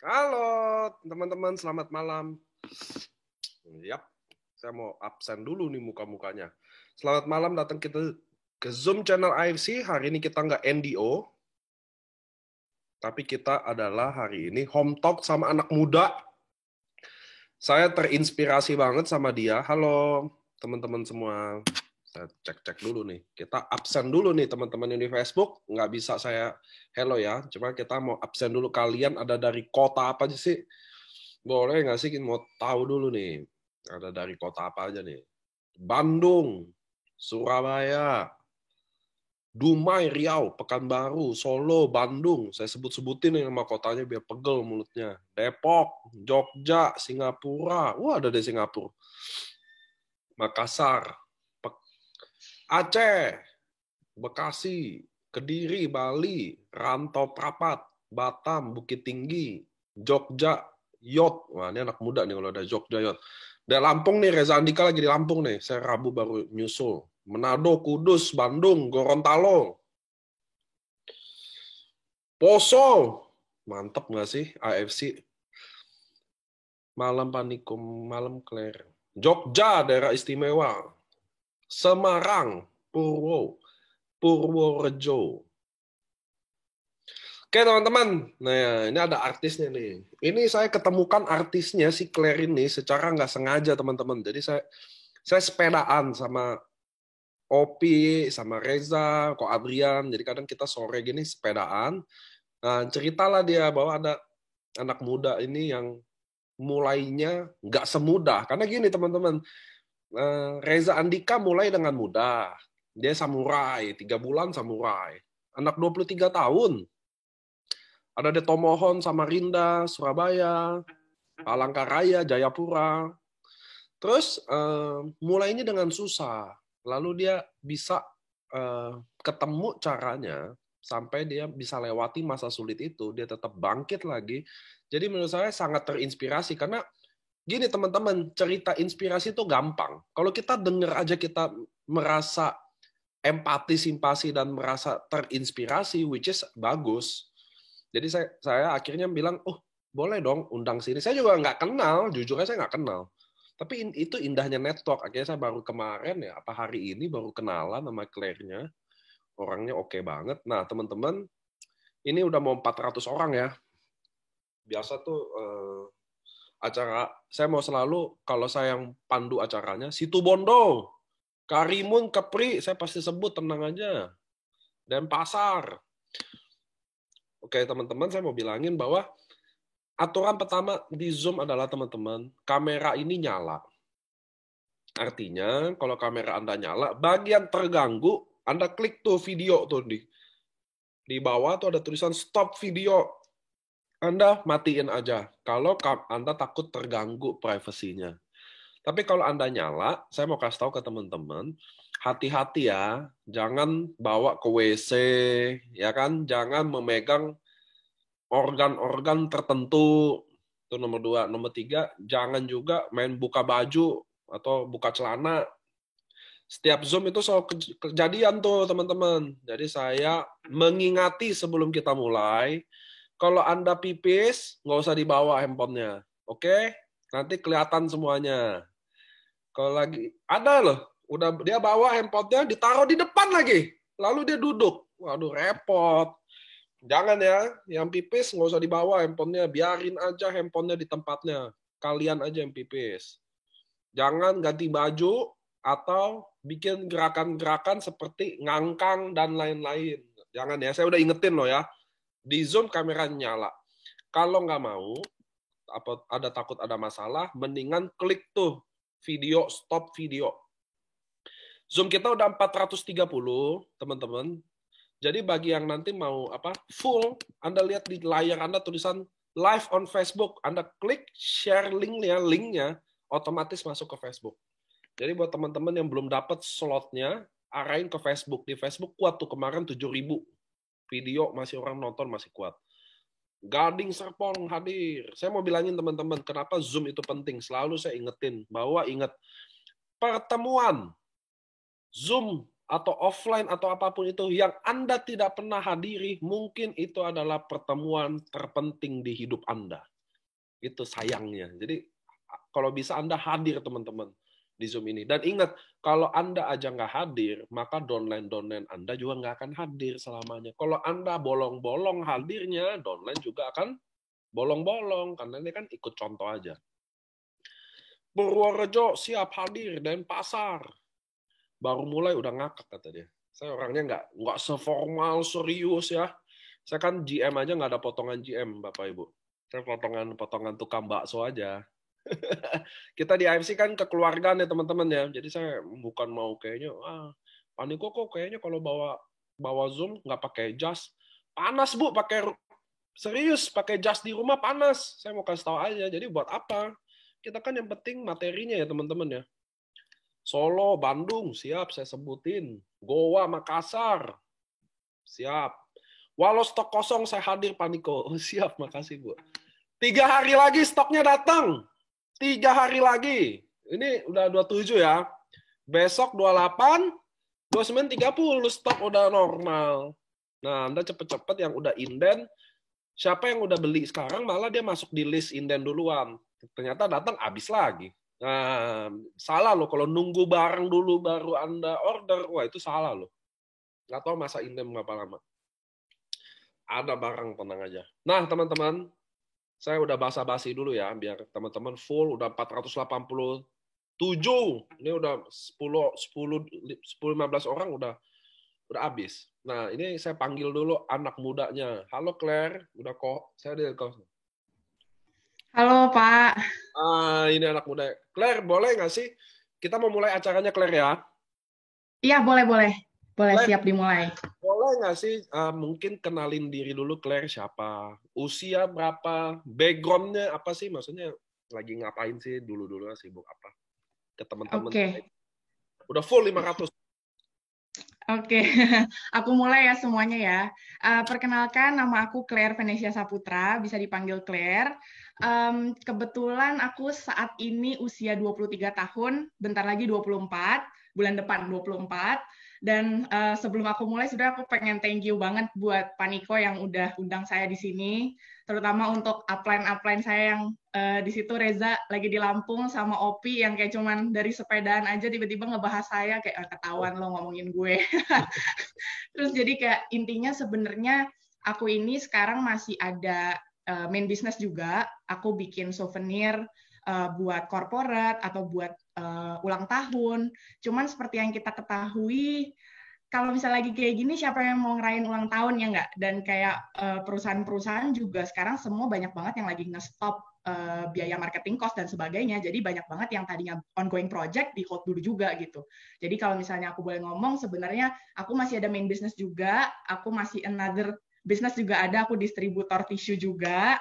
Halo teman-teman, selamat malam. Yap, saya mau absen dulu nih muka-mukanya. Selamat malam, datang kita ke Zoom channel AFC. Hari ini kita nggak NDO, tapi kita adalah hari ini home talk sama anak muda. Saya terinspirasi banget sama dia. Halo teman-teman semua. Saya cek-cek dulu nih. Kita absen dulu nih teman-teman yang di Facebook. Nggak bisa saya hello ya. Cuma kita mau absen dulu. Kalian ada dari kota apa aja sih? Boleh nggak sih kita mau tahu dulu nih. Ada dari kota apa aja nih? Bandung, Surabaya, Dumai, Riau, Pekanbaru, Solo, Bandung. Saya sebut-sebutin nih nama kotanya biar pegel mulutnya. Depok, Jogja, Singapura. Wah, ada di Singapura. Makassar, Aceh, Bekasi, Kediri, Bali, Rantau Prapat, Batam, Bukit Tinggi, Jogja, Yot. Wah, ini anak muda nih kalau ada Jogja, Yot. Dari Lampung nih, Reza Andika lagi di Lampung nih. Saya Rabu baru nyusul. Manado, Kudus, Bandung, Gorontalo, Poso. Mantep nggak sih AFC? Malam Panikum, Malam Claire. Jogja, daerah istimewa. Semarang, Purworejo. Oke teman-teman, nah ini ada artisnya nih. Ini saya ketemukan artisnya si Claire ini secara nggak sengaja teman-teman. Jadi saya sepedaan sama Opi, sama Reza, Ko Adrian. Jadi kadang kita sore gini sepedaan. Nah, ceritalah dia bahwa ada anak muda ini yang mulainya nggak semudah. Karena gini teman-teman, Reza Andika mulai dengan mudah. Dia samurai, 3 bulan samurai. Anak 23 tahun. Ada di Tomohon, Samarinda, Surabaya, Palangkaraya, Jayapura. Terus mulainya dengan susah. Lalu dia bisa ketemu caranya sampai dia bisa lewati masa sulit itu. Dia tetap bangkit lagi. Jadi menurut saya sangat terinspirasi. Karena gini teman-teman, cerita inspirasi itu gampang. Kalau kita dengar aja kita merasa empati, simpati, dan merasa terinspirasi, which is bagus. Jadi saya akhirnya bilang, oh boleh dong undang sini. Saya juga nggak kenal, jujur aja saya nggak kenal. Tapi itu indahnya network. Akhirnya saya baru kemarin ya, apa hari ini baru kenalan sama Claire-nya. Orangnya oke banget. Nah teman-teman, ini udah mau 400 orang ya. Biasa tuh acara, saya mau selalu, kalau saya yang pandu acaranya, Situ Bondo, Karimun, Kepri, saya pasti sebut, tenang aja. Dan Pasar. Oke teman-teman, saya mau bilangin bahwa aturan pertama di Zoom adalah teman-teman, kamera ini nyala. Artinya, kalau kamera Anda nyala, bagian terganggu, Anda klik tuh video tuh di bawah tuh ada tulisan stop video. Anda matiin aja. Kalau Anda takut terganggu privasinya. Tapi kalau Anda nyala, saya mau kasih tahu ke teman-teman, hati-hati ya, jangan bawa ke WC, ya kan? Jangan memegang organ-organ tertentu. Itu nomor 2. Nomor 3, jangan juga main buka baju atau buka celana. Setiap Zoom itu soal kejadian tuh, teman-teman. Jadi saya mengingati sebelum kita mulai, kalau Anda pipis, nggak usah dibawa handphonenya. Oke? Nanti kelihatan semuanya. Kalau lagi, ada loh, udah dia bawa handphonenya, ditaruh di depan lagi. Lalu dia duduk. Waduh, repot. Jangan ya, yang pipis nggak usah dibawa handphonenya, biarin aja handphonenya di tempatnya. Kalian aja yang pipis. Jangan ganti baju atau bikin gerakan-gerakan seperti ngangkang dan lain-lain. Jangan ya, saya udah ingetin loh ya. Di Zoom kamera nyala. Kalau nggak mau, ada takut ada masalah, mendingan klik tuh video, stop video. Zoom kita udah 430, teman-teman. Jadi bagi yang nanti mau full, Anda lihat di layar Anda tulisan live on Facebook, Anda klik share linknya otomatis masuk ke Facebook. Jadi buat teman-teman yang belum dapat slotnya, arahin ke Facebook. Di Facebook kuat tuh kemarin 7.000 video, masih orang nonton, masih kuat. Gading Serpong hadir. Saya mau bilangin teman-teman, kenapa Zoom itu penting. Selalu saya ingetin bahwa ingat pertemuan Zoom atau offline atau apapun itu yang Anda tidak pernah hadiri, mungkin itu adalah pertemuan terpenting di hidup Anda. Itu sayangnya. Jadi kalau bisa Anda hadir teman-teman di Zoom ini. Dan ingat, kalau Anda aja nggak hadir, maka downline Anda juga nggak akan hadir selamanya. Kalau Anda bolong-bolong hadirnya, downline juga akan bolong-bolong. Karena ini kan ikut contoh aja. Purworejo siap hadir, Denpasar. Baru mulai udah ngakak kata dia. Saya orangnya nggak seformal, serius ya. Saya kan GM aja nggak ada potongan GM, Bapak Ibu. Saya potongan tukang bakso aja. Kita di AFC kan kekeluargaan ya teman-teman ya. Jadi saya bukan mau kayaknya, Paniko kok kayaknya kalau bawa Zoom nggak pakai jas. Panas Bu, serius pakai jas di rumah panas. Saya mau kasih tahu aja. Jadi buat apa? Kita kan yang penting materinya ya teman-teman ya. Solo, Bandung, siap saya sebutin. Goa, Makassar, siap. Walau stok kosong saya hadir Paniko. Oh, siap, makasih Bu. 3 hari lagi stoknya datang. 3 hari lagi. Ini udah 27 ya. Besok 28, 29, 30 stok udah normal. Nah, Anda cepet-cepet yang udah inden. Siapa yang udah beli sekarang malah dia masuk di list inden duluan. Ternyata datang habis lagi. Nah, salah loh kalau nunggu barang dulu baru Anda order. Wah, itu salah loh. Nggak tahu masa inden berapa lama. Ada barang, tenang aja. Nah, teman-teman, saya udah basa-basi dulu ya, biar teman-teman full, udah 487. Ini udah 10-15 orang udah habis. Nah, ini saya panggil dulu anak mudanya. Halo Claire, udah kok. Saya ada kok. Halo Pak. Ini anak muda. Claire, boleh nggak sih? Kita mau mulai acaranya Claire ya? Iya, boleh. Boleh, Claire, siap dimulai. boleh nggak sih mungkin kenalin diri dulu Claire siapa? Usia berapa? Backgroundnya apa sih? Maksudnya lagi ngapain sih dulu-dulu sibuk apa? Ke teman-teman. Oke. Udah full 500. Oke, aku mulai ya semuanya ya. Perkenalkan, nama aku Claire Venesia Saputra, bisa dipanggil Claire. Kebetulan aku saat ini usia 23 tahun, bentar lagi 24, bulan depan 24. Dan sebelum aku mulai, sudah aku pengen thank you banget buat Paniko yang udah undang saya di sini. Terutama untuk upline saya yang di situ Reza lagi di Lampung sama Opi yang kayak cuman dari sepedaan aja tiba-tiba ngebahas saya kayak ketahuan lo ngomongin gue. Terus jadi kayak intinya sebenarnya aku ini sekarang masih ada main business juga. Aku bikin souvenir buat corporate atau buat ulang tahun. Cuman seperti yang kita ketahui, kalau misalnya lagi kayak gini, siapa yang mau ngerayain ulang tahun ya nggak? Dan kayak perusahaan-perusahaan juga sekarang semua banyak banget yang lagi nge-stop biaya marketing cost dan sebagainya. Jadi banyak banget yang tadinya ongoing project di hold dulu juga gitu. Jadi kalau misalnya aku boleh ngomong, sebenarnya aku masih ada main business juga, aku masih another business juga ada, aku distributor tisu juga.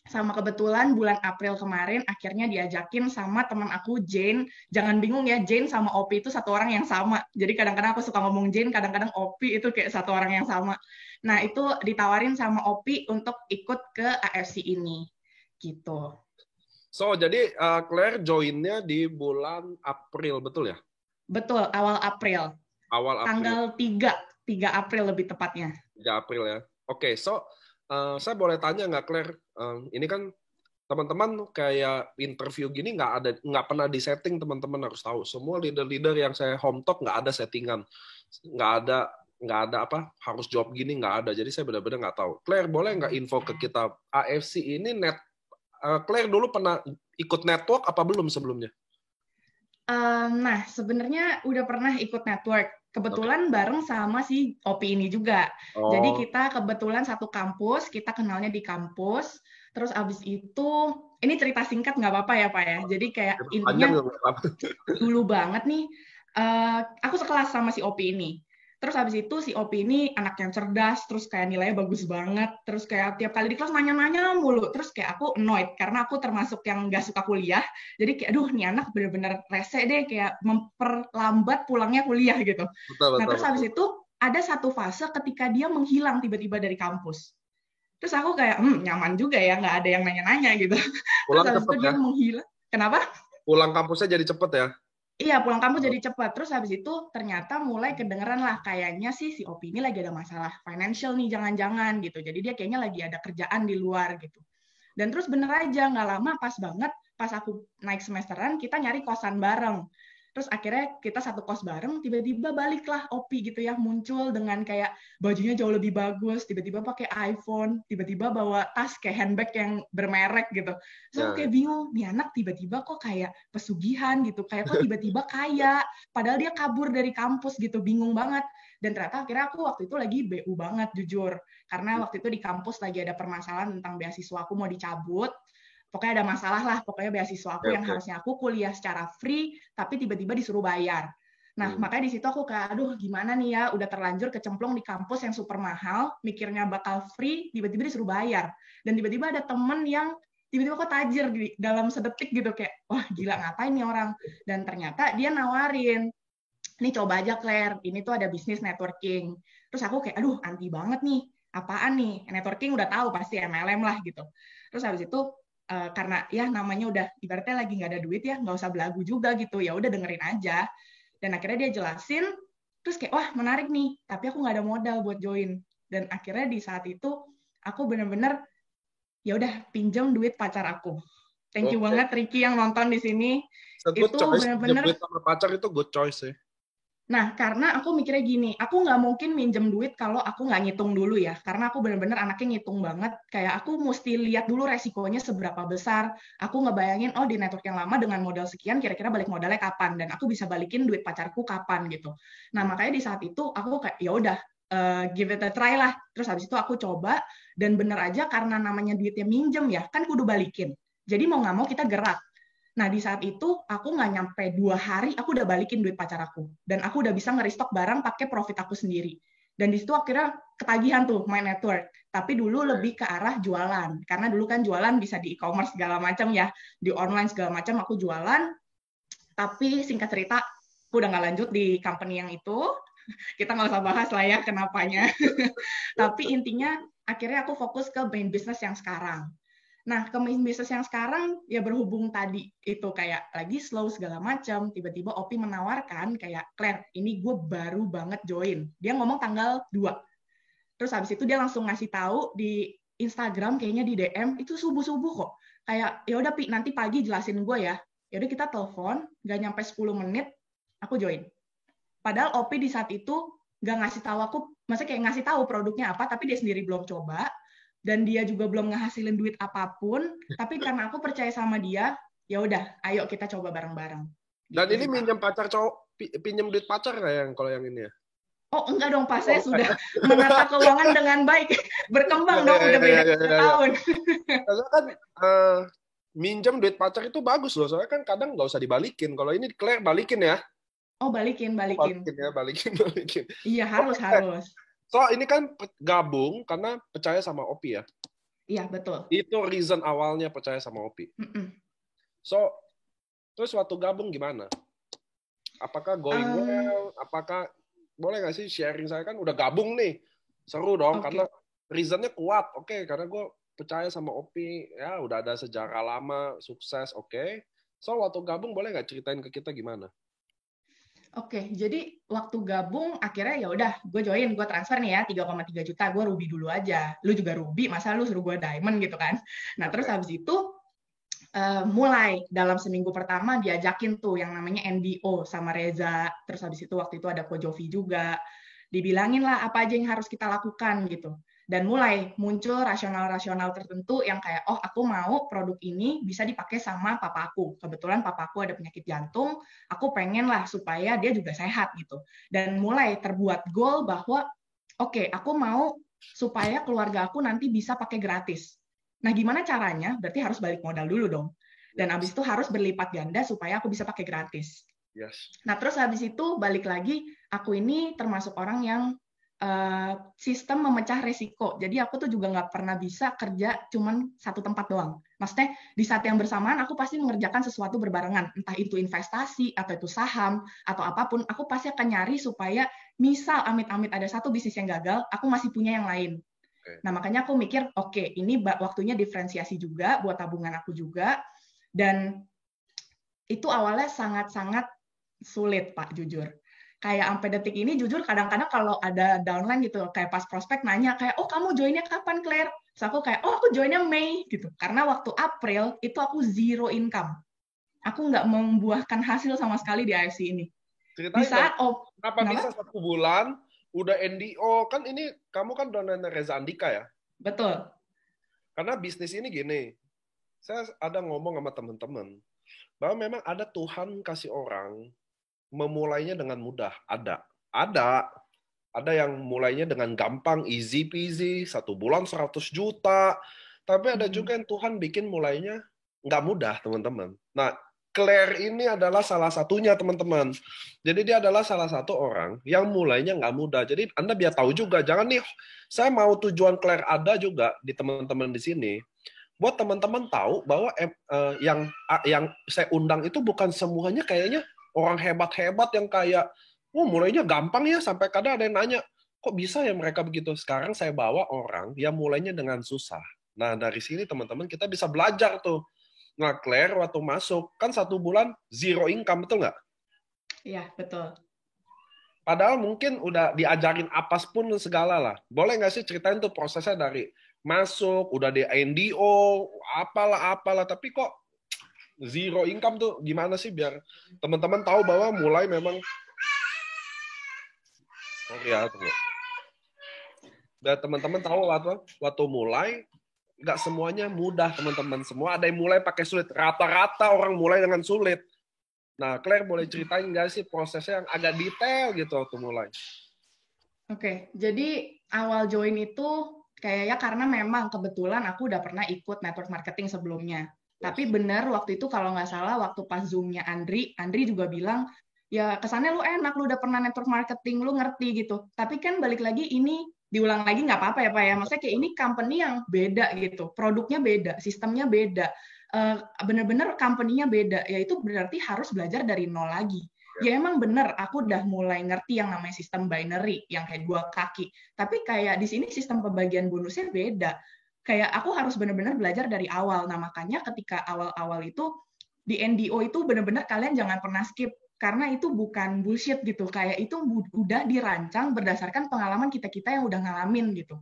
Sama kebetulan bulan April kemarin akhirnya diajakin sama teman aku Jane. Jangan bingung ya, Jane sama Opi itu satu orang yang sama. Jadi kadang-kadang aku suka ngomong Jane, kadang-kadang Opi itu kayak satu orang yang sama. Nah, itu ditawarin sama Opi untuk ikut ke AFC ini. Gitu. So, jadi Claire join-nya di bulan April, betul ya? Betul, awal April. Awal April. Tanggal 3 April lebih tepatnya. 3 April ya. Oke, so saya boleh tanya nggak Claire? Ini kan teman-teman kayak interview gini nggak pernah disetting, teman-teman harus tahu. Semua leader-leader yang saya home talk nggak ada settingan, nggak ada apa harus jawab gini, nggak ada. Jadi saya benar-benar nggak tahu. Claire, boleh nggak info ke kita AFC ini Claire dulu pernah ikut network apa belum sebelumnya? Nah, sebenarnya udah pernah ikut network. Kebetulan bareng sama si Opi ini juga. Jadi kita kebetulan satu kampus, kita kenalnya di kampus. Terus abis itu, ini cerita singkat nggak apa-apa ya Pak ya. Jadi kayak intinya dulu banget nih, aku sekelas sama si Opi ini. Terus habis itu si Opi ini anak yang cerdas, terus kayak nilainya bagus banget, terus kayak tiap kali di kelas nanya-nanya mulu, terus kayak aku annoyed, karena aku termasuk yang nggak suka kuliah, jadi kayak aduh nih anak bener-bener rese deh, kayak memperlambat pulangnya kuliah gitu. Nah terus habis itu ada satu fase ketika dia menghilang tiba-tiba dari kampus. Terus aku kayak nyaman juga ya, nggak ada yang nanya-nanya gitu. Terus habis itu dia menghilang. Kenapa? Pulang kampusnya jadi cepet ya? Iya, pulang kampus jadi cepat. Terus habis itu ternyata mulai kedengeran lah, kayaknya sih si Opi ini lagi ada masalah financial nih, jangan-jangan gitu. Jadi dia kayaknya lagi ada kerjaan di luar gitu. Dan terus bener aja, nggak lama pas banget, pas aku naik semesteran, kita nyari kosan bareng. Terus akhirnya kita satu kos bareng, tiba-tiba baliklah Opi gitu ya, muncul dengan kayak bajunya jauh lebih bagus, tiba-tiba pakai iPhone, tiba-tiba bawa tas kayak handbag yang bermerek gitu. Terus aku kayak bingung, nih anak tiba-tiba kok kayak pesugihan gitu, kayak kok tiba-tiba kaya, padahal dia kabur dari kampus gitu, bingung banget. Dan ternyata akhirnya aku waktu itu lagi BU banget jujur, karena waktu itu di kampus lagi ada permasalahan tentang beasiswa aku mau dicabut. Pokoknya ada masalah lah, pokoknya beasiswa aku yang harusnya aku kuliah secara free, tapi tiba-tiba disuruh bayar. Nah, makanya di situ aku kayak, aduh gimana nih ya, udah terlanjur kecemplung di kampus yang super mahal, mikirnya bakal free, tiba-tiba disuruh bayar. Dan tiba-tiba ada temen yang tiba-tiba kok tajir di dalam sedetik gitu, kayak, wah gila ngapain nih orang. Dan ternyata dia nawarin, nih coba aja Claire, ini tuh ada bisnis networking. Terus aku kayak, aduh anti banget nih, apaan nih, networking udah tahu pasti MLM lah gitu. Terus habis itu, karena ya namanya udah ibaratnya lagi nggak ada duit ya, nggak usah belagu juga gitu, ya udah dengerin aja. Dan akhirnya dia jelasin, terus kayak wah menarik nih, tapi aku nggak ada modal buat join. Dan akhirnya di saat itu aku bener-bener ya udah pinjam duit pacar aku. Thank you banget Ricky yang nonton di sini. Itu bener-bener duit sama pacar itu good choice sih. Nah, karena aku mikirnya gini, aku nggak mungkin minjem duit kalau aku nggak ngitung dulu ya. Karena aku bener-bener anaknya ngitung banget. Kayak aku mesti lihat dulu resikonya seberapa besar. Aku ngebayangin, oh di network yang lama dengan modal sekian, kira-kira balik modalnya kapan. Dan aku bisa balikin duit pacarku kapan gitu. Nah, makanya di saat itu aku kayak, ya udah, give it a try lah. Terus habis itu aku coba, dan bener aja karena namanya duitnya minjem ya, kan kudu balikin. Jadi mau nggak mau kita gerak. Nah, di saat itu aku nggak nyampe 2 hari, aku udah balikin duit pacar aku. Dan aku udah bisa nge-restock barang pakai profit aku sendiri. Dan di situ akhirnya ketagihan tuh main network. Tapi dulu lebih ke arah jualan. Karena dulu kan jualan bisa di e-commerce segala macam ya. Di online segala macam aku jualan. Tapi singkat cerita, aku udah nggak lanjut di company yang itu. Kita nggak usah bahas lah ya kenapanya. Tapi intinya akhirnya aku fokus ke main business yang sekarang. Nah, ke main business yang sekarang, ya berhubung tadi itu kayak lagi slow segala macam, tiba-tiba Opi menawarkan kayak, Claire, ini gue baru banget join. Dia ngomong tanggal 2. Terus habis itu dia langsung ngasih tahu di Instagram, kayaknya di DM, itu subuh-subuh kok. Kayak, ya udah Pi, nanti pagi jelasin gue ya. Ya udah kita telepon, nggak nyampe 10 menit, aku join. Padahal Opi di saat itu nggak ngasih tahu aku, maksudnya kayak ngasih tahu produknya apa, tapi dia sendiri belum coba. Dan dia juga belum ngehasilin duit apapun, tapi karena aku percaya sama dia, ya udah, ayo kita coba bareng-bareng. Dan ini minjem pacar cowok, pinjem duit pacar nggak yang kalau yang ini ya? Oh enggak dong, Pak, saya sudah menata keuangan dengan baik, berkembang dong, udah beda tahun. Karena kan minjem duit pacar itu bagus loh, soalnya kan kadang nggak usah dibalikin. Kalau ini Claire balikin ya? Oh balikin. Balikin. Iya harus. So ini kan gabung karena percaya sama Opi ya? Iya betul. Itu reason awalnya percaya sama Opi. So terus waktu gabung gimana? Apakah going well? Apakah boleh nggak sih sharing, saya kan udah gabung nih, seru dong karena reasonnya kuat. Karena gue percaya sama Opi ya, udah ada sejarah lama sukses. So waktu gabung boleh nggak ceritain ke kita gimana? Jadi waktu gabung akhirnya ya udah gue join, gue transfer nih ya 3,3 juta, gue ruby dulu aja. Lu juga ruby, masa lu suruh gue diamond gitu kan? Nah terus habis itu mulai dalam seminggu pertama diajakin tuh yang namanya NDO sama Reza. Terus habis itu waktu itu ada Ko Jovi juga. Dibilangin lah apa aja yang harus kita lakukan gitu. Dan mulai muncul rasional-rasional tertentu yang kayak, oh aku mau produk ini bisa dipakai sama papaku. Kebetulan papaku ada penyakit jantung, aku pengen lah supaya dia juga sehat gitu. Dan mulai terbuat goal bahwa, oke, aku mau supaya keluarga aku nanti bisa pakai gratis. Nah, gimana caranya? Berarti harus balik modal dulu dong. Dan habis itu harus berlipat ganda supaya aku bisa pakai gratis. Nah, terus habis itu balik lagi, aku ini termasuk orang yang sistem memecah resiko. Jadi aku tuh juga nggak pernah bisa kerja cuman satu tempat doang. Maksudnya di saat yang bersamaan aku pasti mengerjakan sesuatu berbarengan. Entah itu investasi, atau itu saham, atau apapun. Aku pasti akan nyari supaya misal amit-amit ada satu bisnis yang gagal, aku masih punya yang lain. Nah, makanya aku mikir, ini waktunya diferensiasi juga buat tabungan aku juga. Dan itu awalnya sangat-sangat sulit, Pak, jujur. kayak sampai detik ini jujur kadang-kadang kalau ada downline gitu, kayak pas prospek nanya kayak, oh kamu joinnya kapan Claire? Terus aku kayak, oh aku joinnya Mei gitu. Karena waktu April itu aku zero income. Aku nggak membuahkan hasil sama sekali di AFC ini. Di Ceritain dong, saat kenapa bisa 1 bulan udah NDO? Kan ini kamu kan donaturnya Reza Andika ya? Betul. Karena bisnis ini gini, saya ada ngomong sama teman-teman bahwa memang ada Tuhan kasih orang memulainya dengan mudah. Ada yang mulainya dengan gampang, easy peasy, 1 bulan 100 juta. Tapi ada juga yang Tuhan bikin mulainya nggak mudah, teman-teman. Nah, Claire ini adalah salah satunya, teman-teman. Jadi dia adalah salah satu orang yang mulainya nggak mudah. Jadi Anda biar tahu juga, jangan nih, saya mau tujuan Claire ada juga di teman-teman di sini. Buat teman-teman tahu bahwa yang saya undang itu bukan semuanya kayaknya orang hebat-hebat yang kayak, mulainya gampang ya, sampai kadang ada yang nanya, kok bisa ya mereka begitu? Sekarang saya bawa orang yang mulainya dengan susah. Nah, dari sini teman-teman kita bisa belajar tuh. Nah, Claire waktu masuk, kan 1 bulan zero income, betul nggak? Iya, betul. Padahal mungkin udah diajarin apa pun segala lah. Boleh nggak sih ceritain tuh prosesnya dari masuk, udah di NDO, apalah. Tapi kok zero income tuh gimana sih biar teman-teman tahu bahwa mulai memang... Biar teman-teman tahu waktu mulai, nggak semuanya mudah, teman-teman. Semua ada yang mulai pakai sulit. Rata-rata orang mulai dengan sulit. Nah, Claire boleh ceritain nggak sih prosesnya yang agak detail gitu waktu mulai? Oke, jadi awal join itu kayaknya karena memang kebetulan aku udah pernah ikut network marketing sebelumnya. Yes. Tapi benar waktu itu kalau nggak salah waktu pas Zoom-nya Andri juga bilang, ya kesannya lu enak, lu udah pernah network marketing, lu ngerti gitu. Tapi kan balik lagi ini diulang lagi nggak apa-apa ya Pak ya. Maksudnya kayak ini company yang beda gitu, produknya beda, sistemnya beda. Bener-bener company-nya beda, ya itu berarti harus belajar dari nol lagi. Ya emang bener, aku udah mulai ngerti yang namanya sistem binary, yang kayak 2 kaki. Tapi kayak di sini sistem pembagian bonusnya beda. Kayak aku harus bener-bener belajar dari awal. Nah makanya ketika awal-awal itu, di NDO itu bener-bener kalian jangan pernah skip. Karena itu bukan bullshit gitu. Kayak itu udah dirancang berdasarkan pengalaman kita-kita yang udah ngalamin gitu.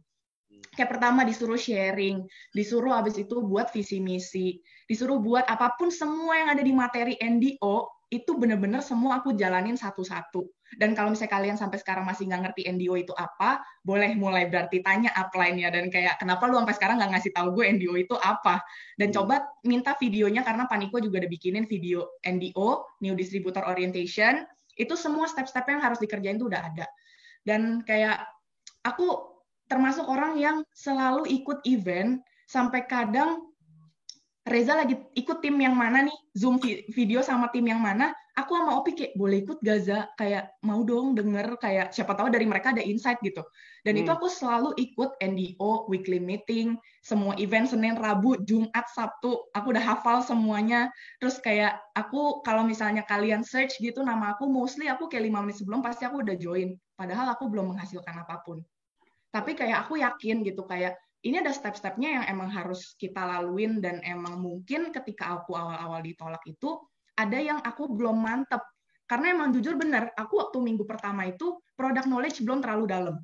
Kayak pertama disuruh sharing, disuruh habis itu buat visi misi, disuruh buat apapun semua yang ada di materi NDO, itu bener-bener semua aku jalanin satu-satu. Dan kalau misalnya kalian sampai sekarang masih nggak ngerti NDO itu apa, boleh mulai berarti tanya upline-nya, dan kayak kenapa lu sampai sekarang nggak ngasih tahu gue NDO itu apa. Dan coba minta videonya, karena Paniko juga udah bikinin video NDO, New Distributor Orientation, itu semua step-step yang harus dikerjain itu udah ada. Dan kayak aku termasuk orang yang selalu ikut event, sampai kadang Reza lagi ikut tim yang mana nih, Zoom video sama tim yang mana, aku sama Opi kayak, boleh ikut Gaza, kayak mau dong denger, kayak siapa tahu dari mereka ada insight gitu. Dan itu aku selalu ikut NDO, weekly meeting, semua event Senin, Rabu, Jumat, Sabtu, aku udah hafal semuanya. Terus kayak aku, kalau misalnya kalian search gitu nama aku, mostly aku kayak 5 menit sebelum pasti aku udah join. Padahal aku belum menghasilkan apapun. Tapi kayak aku yakin gitu, kayak ini ada step-stepnya yang emang harus kita laluin, dan emang mungkin ketika aku awal-awal ditolak itu, ada yang aku belum mantep. Karena emang jujur bener, aku waktu minggu pertama itu, product knowledge belum terlalu dalam.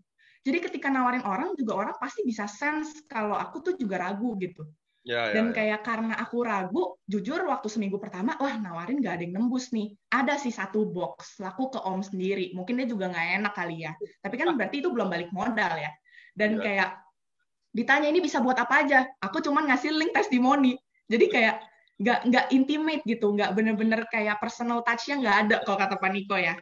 Jadi ketika nawarin orang, juga orang pasti bisa sense kalau aku tuh juga ragu gitu. Dan kayak karena aku ragu, jujur waktu seminggu pertama, wah nawarin gak ada yang nembus nih. Ada sih 1 box, laku ke Om sendiri. Mungkin dia juga gak enak kali ya. Tapi kan berarti itu belum balik modal ya. Dan kayak ditanya ini bisa buat apa aja. Aku cuman ngasih link testimoni. Jadi kayak nggak intimate gitu, nggak bener-bener kayak personal touch-nya nggak ada kalau kata Paniko ya.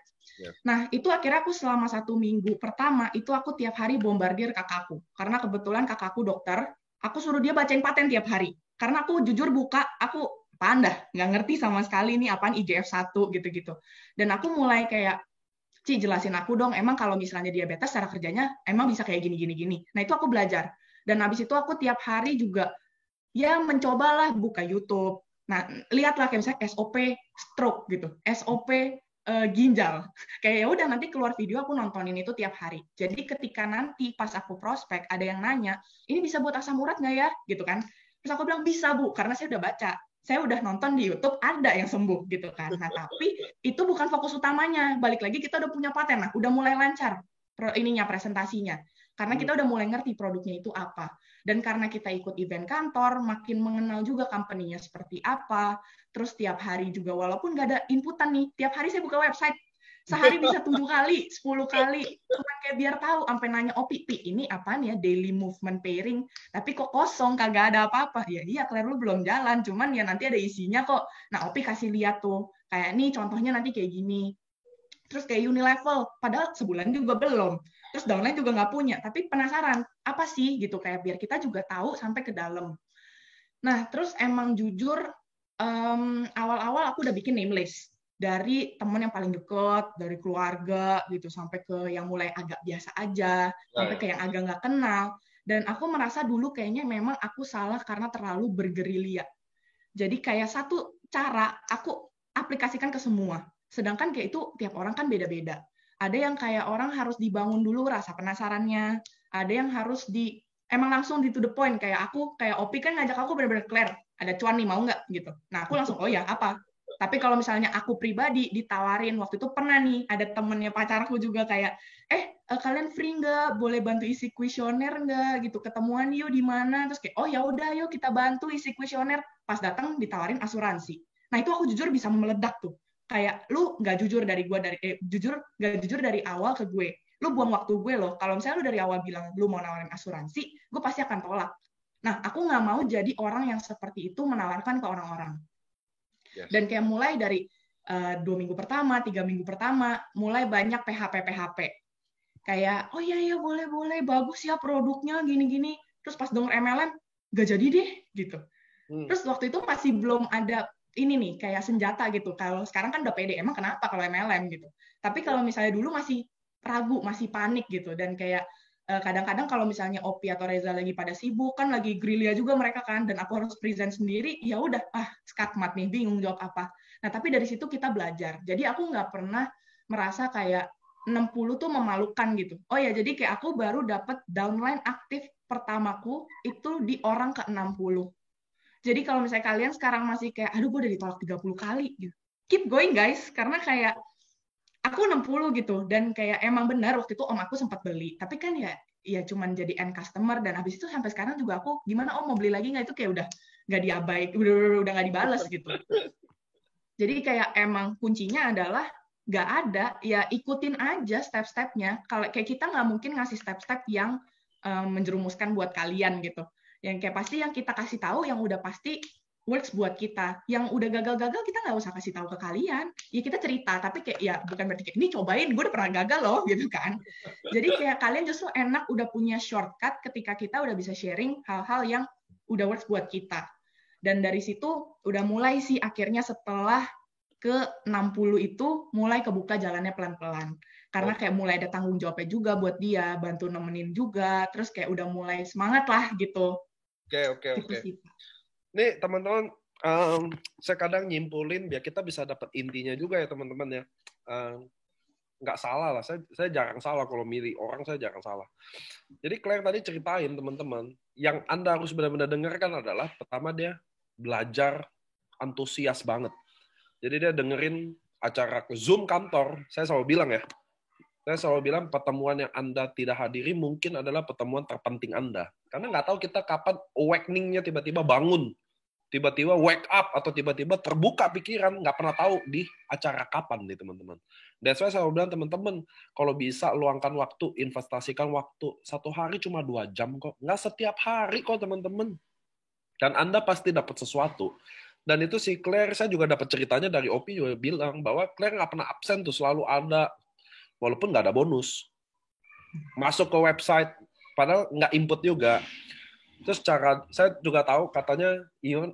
Nah itu akhirnya aku selama 1 minggu pertama itu aku tiap hari bombardir kakakku. Karena kebetulan kakakku dokter. Aku suruh dia bacain paten tiap hari. Karena aku jujur buka, aku apaan nggak ngerti sama sekali nih apaan IGF-1 gitu-gitu. Dan aku mulai kayak, Ci jelasin aku dong, emang kalau misalnya diabetes cara kerjanya emang bisa kayak gini. Nah itu aku belajar. Dan habis itu aku tiap hari juga ya mencobalah buka YouTube. Nah lihatlah kayak misalnya SOP stroke gitu, SOP ginjal. Kayak ya udah nanti keluar video aku nontonin itu tiap hari. Jadi ketika nanti pas aku prospek ada yang nanya, ini bisa buat asam urat nggak ya? Gitu kan. Terus aku bilang bisa Bu, karena saya udah baca. saya udah nonton di YouTube ada yang sembuh gitu kan. Nah, tapi itu bukan fokus utamanya. Balik lagi kita udah punya paten, nah udah mulai lancar presentasinya. Karena kita udah mulai ngerti produknya itu apa. Dan karena kita ikut event kantor, makin mengenal juga company-nya seperti apa. Terus tiap hari juga, walaupun nggak ada inputan nih, tiap hari saya buka website, sehari bisa 7 kali, 10 kali. Cuma kayak biar tahu, sampai nanya, Pi, ini apa nih ya, daily movement pairing. Tapi kok kosong, kagak ada apa-apa. Ya iya, Claire, lu belum jalan. Cuman ya nanti ada isinya kok. Nah, Opi kasih lihat tuh. Kayak nih, contohnya nanti kayak gini. Terus kayak Unilevel, padahal sebulan juga belum. Terus downline juga nggak punya. Tapi penasaran, apa sih gitu. Kayak biar kita juga tahu sampai ke dalam. Nah, terus emang jujur, awal-awal aku udah bikin name list dari temen yang paling deket, dari keluarga gitu, sampai ke yang mulai agak biasa aja, sampai ke yang agak nggak kenal. Dan aku merasa dulu kayaknya memang aku salah karena terlalu bergerilya. Jadi kayak satu cara aku aplikasikan ke semua. Sedangkan kayak itu tiap orang kan beda-beda. Ada yang kayak orang harus dibangun dulu rasa penasarannya, ada yang harus emang langsung to the point. Kayak Opi kan ngajak aku bener-bener Claire, ada cuan nih, mau nggak gitu. Nah aku langsung, oh ya apa. Tapi kalau misalnya aku pribadi ditawarin, waktu itu pernah nih, ada temennya pacarku juga kayak, kalian free nggak? Boleh bantu isi kuesioner nggak? Gitu, ketemuan yuk di mana? Terus kayak, oh ya udah, yuk kita bantu isi kuesioner. Pas datang ditawarin asuransi. Nah itu aku jujur bisa meledak tuh. Kayak, lu nggak jujur dari gue, nggak jujur dari awal ke gue. Lu buang waktu gue loh. Kalau misalnya lu dari awal bilang lu mau nawarin asuransi, gue pasti akan tolak. Nah, aku nggak mau jadi orang yang seperti itu menawarkan ke orang-orang. Yes. Dan kayak mulai dari 2 minggu pertama, 3 minggu pertama, mulai banyak PHP. Kayak, oh iya, boleh, bagus ya produknya, gini-gini. Terus pas denger MLM, nggak jadi deh, gitu. Terus waktu itu masih belum ada ini nih, kayak senjata gitu. Kalau sekarang kan udah pede, emang kenapa kalau MLM gitu. Tapi kalau misalnya dulu masih ragu, masih panik gitu. Dan kayak kadang-kadang kalau misalnya Opi atau Reza lagi pada sibuk, kan lagi gerilya juga mereka kan, dan aku harus present sendiri, ya udah, skakmat nih, bingung jawab apa. Nah, tapi dari situ kita belajar. Jadi aku nggak pernah merasa kayak 60 tuh memalukan gitu. Oh ya, jadi kayak aku baru dapat downline aktif pertamaku itu di orang ke-60. Jadi kalau misalnya kalian sekarang masih kayak, aduh gue udah ditolak 30 kali gitu. Keep going guys, karena kayak aku 60 gitu, dan kayak emang benar waktu itu om aku sempat beli, tapi kan ya cuman jadi end customer, dan habis itu sampai sekarang juga aku, gimana om mau beli lagi nggak, itu kayak udah nggak diabaikan, udah nggak dibales gitu. Jadi kayak emang kuncinya adalah nggak ada, ya ikutin aja step-stepnya. Kalau kayak kita nggak mungkin ngasih step-step yang menjerumuskan buat kalian gitu. Yang kayak pasti yang kita kasih tahu yang udah pasti works buat kita. Yang udah gagal-gagal kita nggak usah kasih tahu ke kalian. Ya kita cerita, tapi kayak ya bukan berarti kayak ini cobain, gue udah pernah gagal loh gitu kan. Jadi kayak kalian justru enak udah punya shortcut ketika kita udah bisa sharing hal-hal yang udah works buat kita. Dan dari situ udah mulai sih akhirnya setelah ke 60 itu mulai kebuka jalannya pelan-pelan. Karena kayak mulai ada tanggung jawabnya juga buat dia, bantu nemenin juga, terus kayak udah mulai semangat lah gitu. Oke. Nih teman-teman, saya kadang nyimpulin biar kita bisa dapat intinya juga ya teman-teman ya. Nggak salah lah, saya jarang salah kalau milih orang, saya jarang salah. Jadi Claire tadi ceritain teman-teman, yang Anda harus benar-benar dengarkan adalah pertama dia belajar antusias banget. Jadi dia dengerin acara ke Zoom kantor, saya selalu bilang ya, saya selalu bilang pertemuan yang Anda tidak hadiri mungkin adalah pertemuan terpenting Anda. Karena nggak tahu kita kapan awakening-nya tiba-tiba bangun, tiba-tiba wake up, atau tiba-tiba terbuka pikiran, nggak pernah tahu di acara kapan nih teman-teman. That's why saya selalu bilang teman-teman, kalau bisa luangkan waktu, investasikan waktu, 1 hari cuma 2 jam kok. Nggak setiap hari kok teman-teman. Dan Anda pasti dapat sesuatu. Dan itu si Claire, saya juga dapat ceritanya dari Opi juga bilang bahwa Claire nggak pernah absen tuh, selalu ada, walaupun nggak ada bonus. Masuk ke website, padahal nggak input juga. Terus saya juga tahu katanya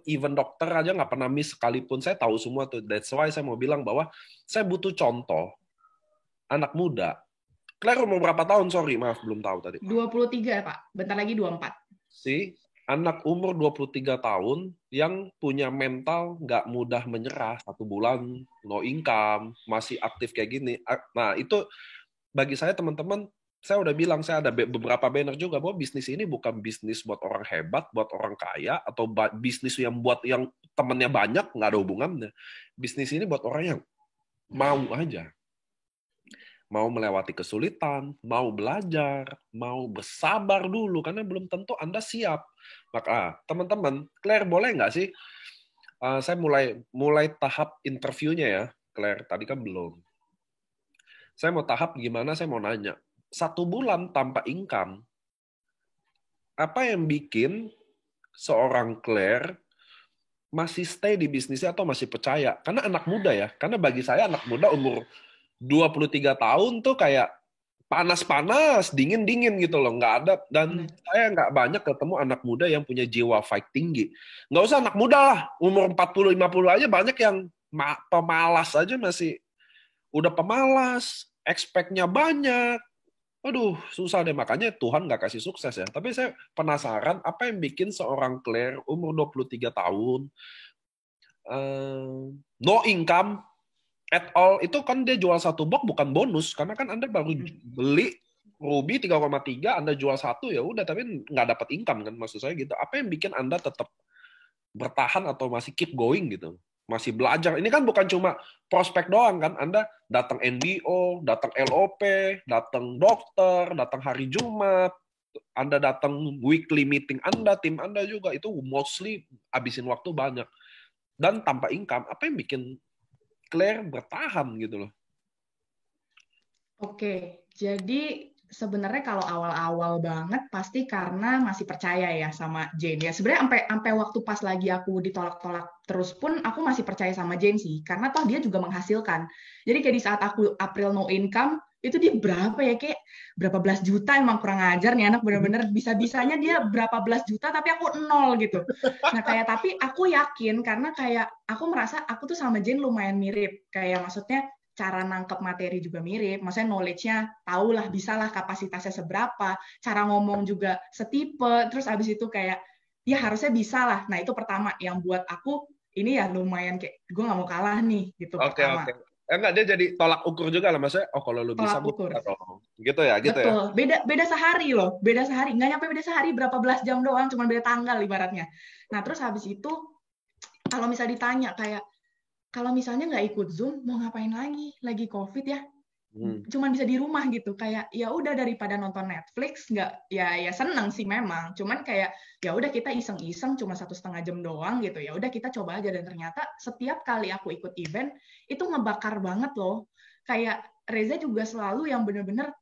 even dokter aja nggak pernah miss sekalipun. Saya tahu semua tuh. That's why saya mau bilang bahwa saya butuh contoh anak muda. Claire umur berapa tahun? Sorry, maaf belum tahu tadi. 23 Pak, bentar lagi 24. Anak umur 23 tahun yang punya mental nggak mudah menyerah, 1 bulan no income, masih aktif kayak gini. Nah itu bagi saya teman-teman saya udah bilang, saya ada beberapa banner juga bahwa bisnis ini bukan bisnis buat orang hebat, buat orang kaya, atau bisnis yang buat yang temennya banyak, nggak ada hubungannya. Bisnis ini buat orang yang mau aja. Mau melewati kesulitan, mau belajar, mau bersabar dulu, karena belum tentu Anda siap. Maka teman-teman, Claire boleh nggak sih? Saya mulai tahap interviewnya ya, Claire. Tadi kan belum. Saya mau tahap gimana, saya mau nanya. 1 bulan tanpa income, apa yang bikin seorang Claire masih stay di bisnisnya atau masih percaya? Karena anak muda ya, karena bagi saya anak muda umur 23 tahun tuh kayak panas-panas, dingin-dingin gitu loh. Nggak ada, dan saya nggak banyak ketemu anak muda yang punya jiwa fight tinggi. Nggak usah anak muda lah, umur 40-50 aja banyak yang pemalas aja masih. Udah pemalas, expect-nya banyak. Aduh, susah deh. Makanya Tuhan nggak kasih sukses ya. Tapi saya penasaran, apa yang bikin seorang Claire umur 23 tahun, no income at all, itu kan dia jual 1 box bukan bonus. Karena kan Anda baru beli Ruby 3,3, Anda jual 1, ya udah, tapi nggak dapat income kan, maksud saya gitu. Apa yang bikin Anda tetap bertahan atau masih keep going gitu? Masih belajar. Ini kan bukan cuma prospek doang kan. Anda datang NDO, datang LOP, datang dokter, datang hari Jumat, Anda datang weekly meeting Anda, tim Anda juga. Itu mostly habisin waktu banyak. Dan tanpa income, apa yang bikin Claire bertahan gitu loh? Oke, jadi sebenarnya kalau awal-awal banget pasti karena masih percaya ya sama Jane ya. Sebenarnya sampai waktu pas lagi aku ditolak-tolak terus pun aku masih percaya sama Jane sih, karena toh dia juga menghasilkan. Jadi kayak di saat aku April no income, itu dia berapa ya, kayak berapa belas juta, emang kurang ajar nih anak, bener-bener bisa-bisanya dia berapa belas juta tapi aku 0 gitu. Nah kayak, tapi aku yakin karena kayak aku merasa aku tuh sama Jane lumayan mirip, kayak maksudnya cara nangkep materi juga mirip, maksudnya knowledge-nya tahu lah, bisa lah kapasitasnya seberapa, cara ngomong juga setipe, terus abis itu kayak ya harusnya bisa lah. Nah itu pertama yang buat aku ini ya lumayan kayak gue nggak mau kalah nih gitu. Oke, pertama. oke. Enggak, dia jadi tolak ukur juga lah, maksudnya, oh kalau lu bisa, Tolak gue ukur. bisa dong. Gitu ya, gitu ya. Betul, beda sehari loh, beda sehari, nggak nyampe beda sehari, berapa belas jam doang, cuma beda tanggal ibaratnya. Nah terus habis itu kalau misal ditanya kayak kalau misalnya nggak ikut Zoom mau ngapain lagi COVID ya, cuman bisa di rumah gitu, kayak ya udah daripada nonton Netflix, nggak ya seneng sih memang, cuman kayak ya udah kita iseng-iseng cuma 1,5 jam doang gitu, ya udah kita coba aja. Dan ternyata setiap kali aku ikut event itu ngebakar banget loh. Kayak Reza juga selalu yang bener-bener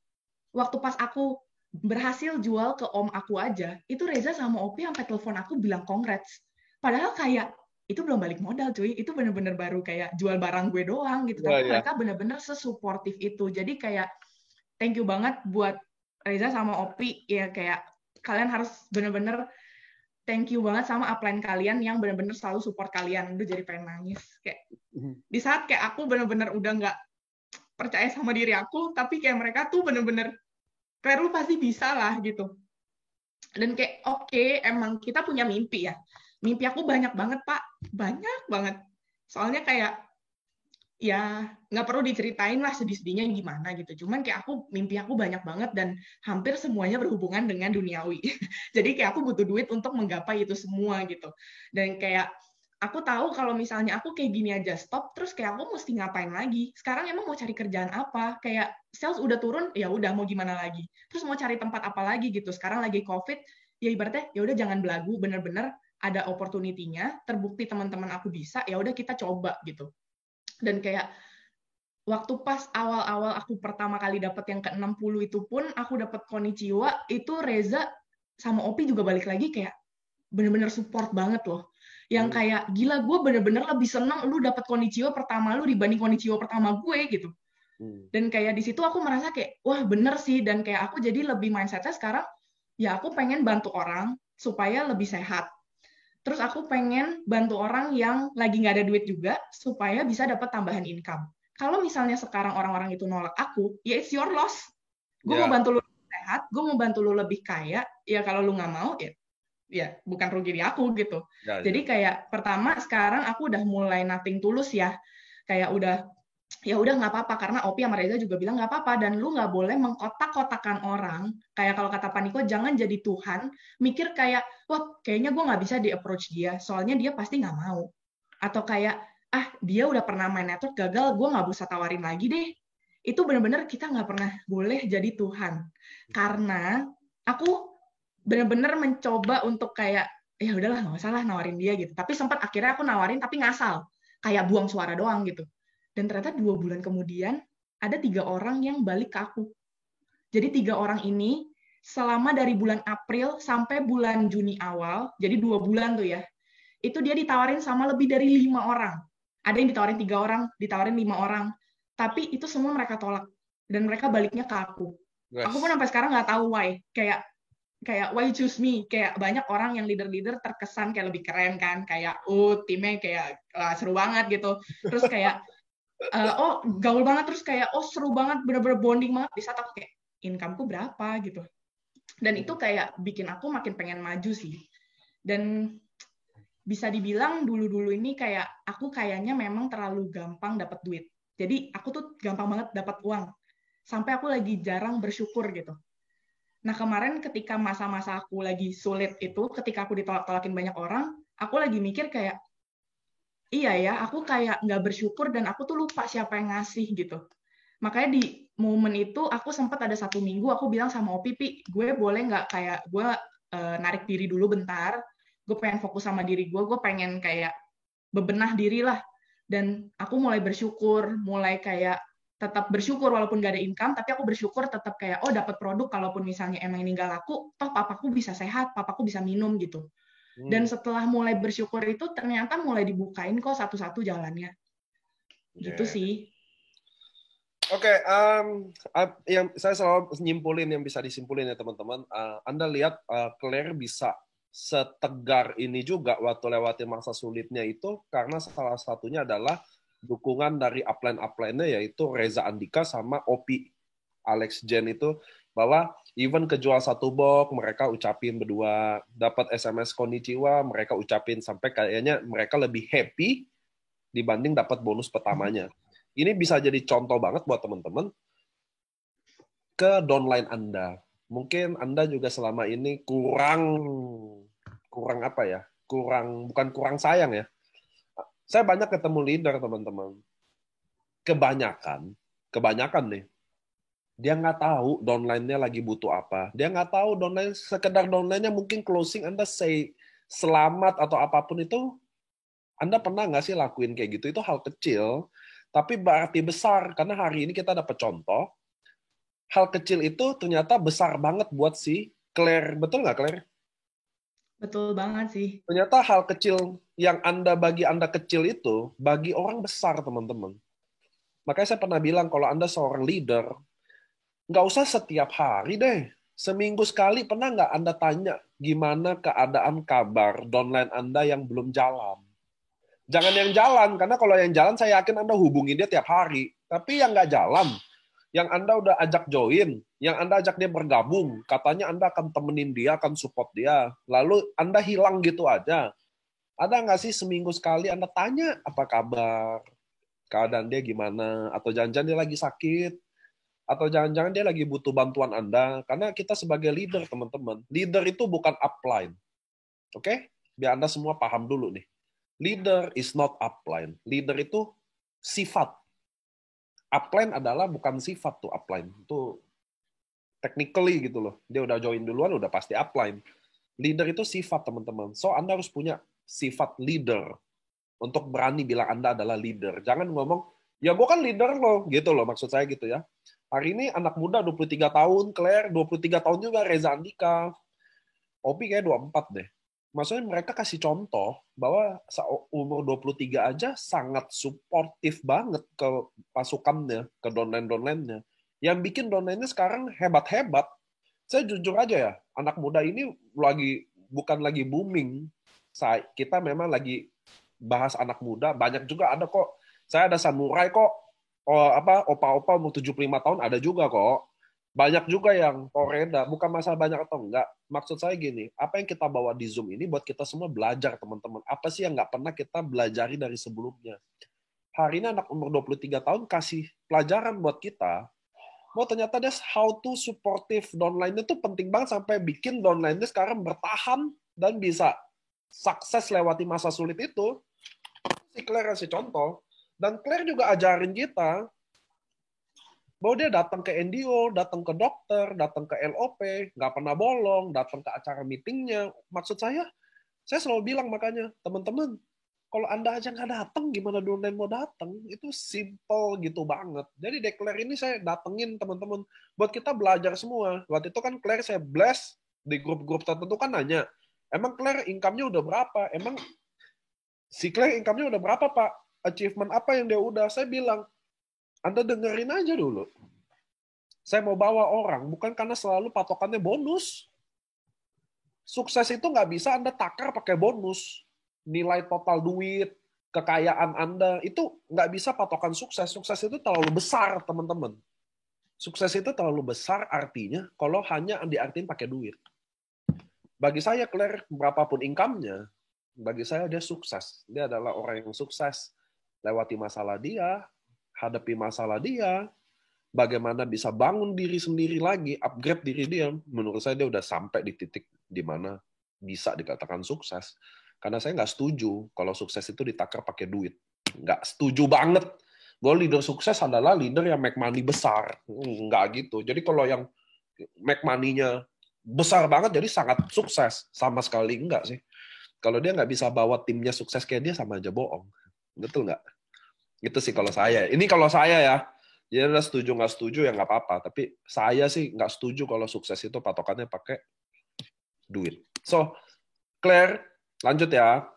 waktu pas aku berhasil jual ke om aku aja, itu Reza sama Opi sampai telepon aku bilang congrats. Padahal kayak itu belum balik modal cuy, itu bener-bener baru kayak jual barang gue doang gitu. Tapi mereka bener-bener sesuportif itu. Jadi kayak thank you banget buat Reza sama Opi ya, kayak kalian harus bener-bener thank you banget sama upline kalian yang bener-bener selalu support kalian. Udah jadi pengen nangis kayak di saat kayak aku bener-bener udah nggak percaya sama diri aku, tapi kayak mereka tuh bener-bener kayak lu pasti bisa lah gitu. Dan kayak oke, emang kita punya mimpi ya. Mimpi aku banyak banget Pak, banyak banget. Soalnya kayak ya nggak perlu diceritain lah sedih-sedihnya gimana gitu. Cuman kayak mimpi aku banyak banget dan hampir semuanya berhubungan dengan duniawi. Jadi kayak aku butuh duit untuk menggapai itu semua gitu. Dan kayak aku tahu kalau misalnya aku kayak gini aja stop, terus kayak aku mesti ngapain lagi? Sekarang emang mau cari kerjaan apa? Kayak sales udah turun, ya udah mau gimana lagi? Terus mau cari tempat apa lagi gitu? Sekarang lagi COVID, ya ibaratnya ya udah jangan belagu, bener-bener ada opportunity-nya, terbukti teman-teman aku bisa, ya udah kita coba gitu. Dan kayak waktu pas awal-awal aku pertama kali dapat yang ke-60 itu pun aku dapat Konichiwa, itu Reza sama Opi juga balik lagi kayak bener-bener support banget loh. Yang kayak gila, gue bener-bener lebih seneng lu dapat Konichiwa pertama lu dibanding Konichiwa pertama gue gitu. Dan kayak di situ aku merasa kayak wah bener sih, dan kayak aku jadi lebih mindsetnya sekarang ya aku pengen bantu orang supaya lebih sehat. Terus aku pengen bantu orang yang lagi nggak ada duit juga supaya bisa dapat tambahan income. Kalau misalnya sekarang orang-orang itu nolak aku, ya it's your loss. Gue mau bantu lu lebih sehat, gue mau bantu lu lebih kaya, ya kalau lu nggak mau ya bukan rugi di aku gitu. Jadi kayak pertama sekarang aku udah mulai nothing tulus ya. Kayak udah ya udah nggak apa-apa, karena Opi sama Reza juga bilang nggak apa-apa, dan lu nggak boleh mengkotak-kotakan orang. Kayak kalau kata Paniko, jangan jadi Tuhan mikir kayak, wah kayaknya gue nggak bisa di approach dia soalnya dia pasti nggak mau, atau kayak, ah dia udah pernah main network gagal, gue nggak bisa tawarin lagi deh. Itu benar-benar kita nggak pernah boleh jadi Tuhan, karena aku benar-benar mencoba untuk kayak, ya udahlah nggak usah lah nawarin dia gitu, tapi sempat akhirnya aku nawarin tapi ngasal, kayak buang suara doang gitu. Dan ternyata 2 bulan kemudian ada 3 orang yang balik ke aku. Jadi 3 orang ini selama dari bulan April sampai bulan Juni awal, jadi 2 bulan tuh ya, itu dia ditawarin sama lebih dari 5 orang. Ada yang ditawarin 3 orang, ditawarin 5 orang, tapi itu semua mereka tolak dan mereka baliknya ke aku. Aku pun Yes. sampai sekarang nggak tahu why. Kayak why choose me, kayak banyak orang yang leader-leader terkesan kayak lebih keren kan, kayak timnya kayak seru banget gitu, terus kayak oh gaul banget, terus kayak oh seru banget, bener-bener bonding banget. Di saat aku kayak income-ku berapa gitu, dan itu kayak bikin aku makin pengen maju sih. Dan bisa dibilang dulu-dulu ini kayak aku kayaknya memang terlalu gampang dapat duit, jadi aku tuh gampang banget dapat uang sampai aku lagi jarang bersyukur gitu. Nah kemarin ketika masa-masa aku lagi sulit itu, ketika aku ditolak-tolakin banyak orang, aku lagi mikir kayak, iya ya, aku kayak nggak bersyukur dan aku tuh lupa siapa yang ngasih gitu. Makanya di momen itu aku sempat ada 1 minggu aku bilang sama Opi, Pi, gue boleh nggak kayak gue narik diri dulu bentar, gue pengen fokus sama diri gue pengen kayak bebenah diri lah. Dan aku mulai bersyukur, mulai kayak tetap bersyukur walaupun gak ada income, tapi aku bersyukur tetap kayak, oh dapat produk, kalaupun misalnya emang ini gak laku, toh papaku bisa sehat, papaku bisa minum gitu. Dan setelah mulai bersyukur itu, ternyata mulai dibukain kok satu-satu jalannya. Gitu Yeah. sih. Oke, yang saya selalu nyimpulin yang bisa disimpulin ya teman-teman. Anda lihat Claire bisa setegar ini juga waktu lewatin masa sulitnya itu karena salah satunya adalah dukungan dari upline-upline-nya yaitu Reza Andika sama Opi Alex Jen itu, bahwa even kejual 1 box mereka ucapin berdua, dapat SMS konnichiwa mereka ucapin, sampai kayaknya mereka lebih happy dibanding dapat bonus pertamanya. Ini bisa jadi contoh banget buat teman-teman ke downline Anda. Mungkin Anda juga selama ini kurang apa ya? Bukan kurang sayang ya. Saya banyak ketemu leader, teman-teman. Kebanyakan nih, dia nggak tahu downline-nya lagi butuh apa. Dia nggak tahu downline, sekedar downline-nya mungkin closing, Anda say selamat atau apapun itu, Anda pernah nggak sih lakuin kayak gitu? Itu hal kecil, tapi berarti besar. Karena hari ini kita dapat contoh, hal kecil itu ternyata besar banget buat si Claire. Betul nggak, Claire? Betul banget sih. Ternyata hal kecil yang bagi Anda kecil itu, bagi orang besar, teman-teman. Makanya saya pernah bilang, kalau Anda seorang leader, nggak usah setiap hari deh. Seminggu sekali pernah nggak Anda tanya gimana keadaan kabar downline Anda yang belum jalan? Jangan yang jalan, karena kalau yang jalan saya yakin Anda hubungi dia tiap hari. Tapi yang nggak jalan, yang Anda udah ajak join, yang Anda ajak dia bergabung, katanya Anda akan temenin dia, akan support dia, lalu Anda hilang gitu aja. Ada nggak sih seminggu sekali Anda tanya apa kabar, keadaan dia gimana, atau jangan-jangan dia lagi sakit, atau jangan-jangan dia lagi butuh bantuan Anda? Karena kita sebagai leader, teman-teman, leader itu bukan upline. Oke? Biar Anda semua paham dulu nih. Leader is not upline. Leader itu sifat. Upline adalah bukan sifat tuh, upline. Itu technically gitu loh. Dia udah join duluan, udah pasti upline. Leader itu sifat, teman-teman. So, Anda harus punya sifat leader untuk berani bilang Anda adalah leader. Jangan ngomong, ya gue kan leader loh, gitu loh. Maksud saya gitu ya. Hari ini anak muda 23 tahun, Claire 23 tahun juga, Reza Andika, Opi kayak 24 deh. Maksudnya mereka kasih contoh bahwa umur 23 aja sangat suportif banget ke pasukannya, ke downline-downline-nya. Yang bikin downline-nya sekarang hebat-hebat. Saya jujur aja ya, anak muda ini bukan lagi booming. Kita memang lagi bahas anak muda, banyak juga ada kok. Saya ada samurai kok, opa-opa umur 75 tahun ada juga kok. Banyak juga yang koreda, bukan masalah banyak atau enggak. Maksud saya gini, apa yang kita bawa di Zoom ini buat kita semua belajar, teman-teman. Apa sih yang nggak pernah kita belajari dari sebelumnya? hari ini anak umur 23 tahun kasih pelajaran buat kita, bahwa ternyata that's how to supportive downline itu penting banget sampai bikin downline-nya sekarang bertahan dan bisa sukses lewati masa sulit itu. Si Claire kasih contoh. Dan Claire juga ajarin kita bahwa dia datang ke NDO, datang ke dokter, datang ke LOP, nggak pernah bolong, datang ke acara meetingnya. Maksud saya selalu bilang makanya, teman-teman, kalau Anda aja nggak datang, gimana downline mau datang? Itu simple gitu banget. Jadi Declare ini saya datengin teman-teman. Buat kita belajar semua. Waktu itu kan Claire saya bless, di grup-grup tertentu kan nanya, emang Claire income-nya udah berapa? Emang si Claire income-nya udah berapa, Pak? Achievement apa yang dia udah? Saya bilang, Anda dengerin aja dulu. Saya mau bawa orang, bukan karena selalu patokannya bonus. Sukses itu nggak bisa Anda takar pakai bonus. Nilai total duit, kekayaan Anda, itu nggak bisa patokan sukses. Sukses itu terlalu besar, teman-teman. Sukses itu terlalu besar artinya kalau hanya diartiin pakai duit. Bagi saya, Claire, berapapun income-nya, bagi saya dia sukses. Dia adalah orang yang sukses. Lewati masalah dia, hadapi masalah dia, bagaimana bisa bangun diri sendiri lagi, upgrade diri dia. Menurut saya dia udah sampai di titik di mana bisa dikatakan sukses. Karena saya nggak setuju kalau sukses itu ditakar pakai duit. Nggak setuju banget. Bahwa leader sukses adalah leader yang make money besar. Nggak gitu. Jadi kalau yang make money-nya besar banget, jadi sangat sukses. Sama sekali enggak sih. Kalau dia nggak bisa bawa timnya sukses kayak dia, sama aja bohong. Betul nggak? Gitu sih kalau saya. Ini kalau saya ya. Jadi adalah setuju nggak setuju ya nggak apa-apa. Tapi saya sih nggak setuju kalau sukses itu patokannya pakai duit. So, Claire, lanjut ya.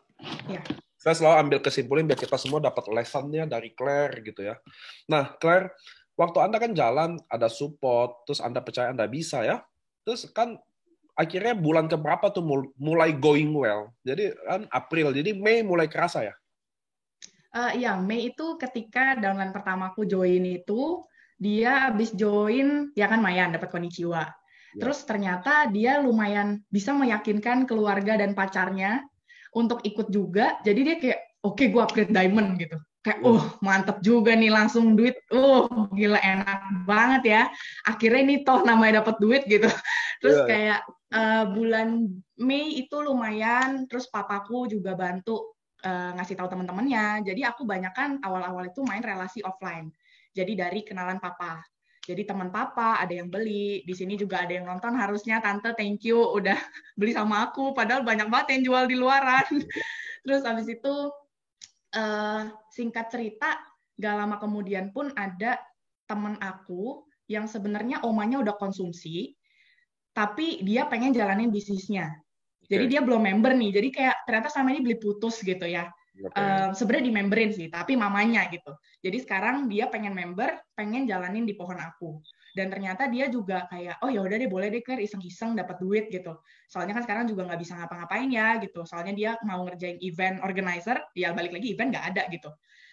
Ya. Saya selalu ambil kesimpulan biar kita semua dapat lesson-nya dari Claire gitu ya. Nah, Claire, waktu Anda kan jalan, ada support, terus Anda percaya Anda bisa ya. Terus kan akhirnya bulan keberapa tuh mulai going well. Jadi kan April, jadi Mei mulai kerasa ya? Ya, Mei itu ketika downline pertamaku join itu, dia habis join, ya kan Mayan, dapat konnichiwa. Terus ternyata dia lumayan bisa meyakinkan keluarga dan pacarnya untuk ikut juga. Jadi dia kayak, oke, gue upgrade diamond gitu. Kayak, mantep juga nih, langsung duit. Gila, enak banget ya. Akhirnya ini toh namanya dapat duit gitu. Terus kayak bulan Mei itu lumayan, terus papaku juga bantu ngasih tahu teman-temannya. Jadi aku banyakan awal-awal itu main relasi offline. Jadi dari kenalan papa. Jadi teman papa ada yang beli, di sini juga ada yang nonton, harusnya tante thank you udah beli sama aku, padahal banyak banget yang jual di luaran. Terus abis itu singkat cerita, gak lama kemudian pun ada teman aku yang sebenarnya omanya udah konsumsi, tapi dia pengen jalanin bisnisnya. Jadi dia belum member nih, jadi kayak ternyata sama ini beli putus gitu ya. Sebenarnya di-memberin sih, tapi mamanya gitu. Jadi sekarang dia pengen member, pengen jalanin di pohon aku. Dan ternyata dia juga kayak, oh ya udah deh, boleh deh Claire iseng-iseng dapat duit gitu. Soalnya kan sekarang juga nggak bisa ngapa-ngapain ya gitu. Soalnya dia mau ngerjain event organizer, ya balik lagi event nggak ada gitu.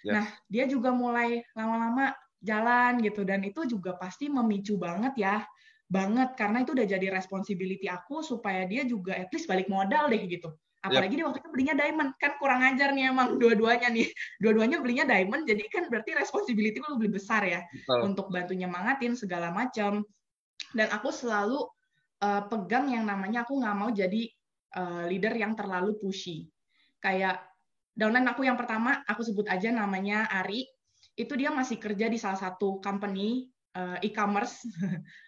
Nah, dia juga mulai lama-lama jalan gitu. Dan itu juga pasti memicu banget ya. Banget, karena itu udah jadi responsibility aku supaya dia juga at least balik modal deh gitu. Apalagi dia waktu itu belinya diamond, kan kurang ajar nih emang dua-duanya nih. Dua-duanya belinya diamond, jadi kan berarti responsibility lu lebih besar ya. Untuk bantu nyemangatin segala macam. Dan aku selalu pegang yang namanya aku nggak mau jadi leader yang terlalu pushy. Kayak downline aku yang pertama, aku sebut aja namanya Ari. Itu dia masih kerja di salah satu company e-commerce.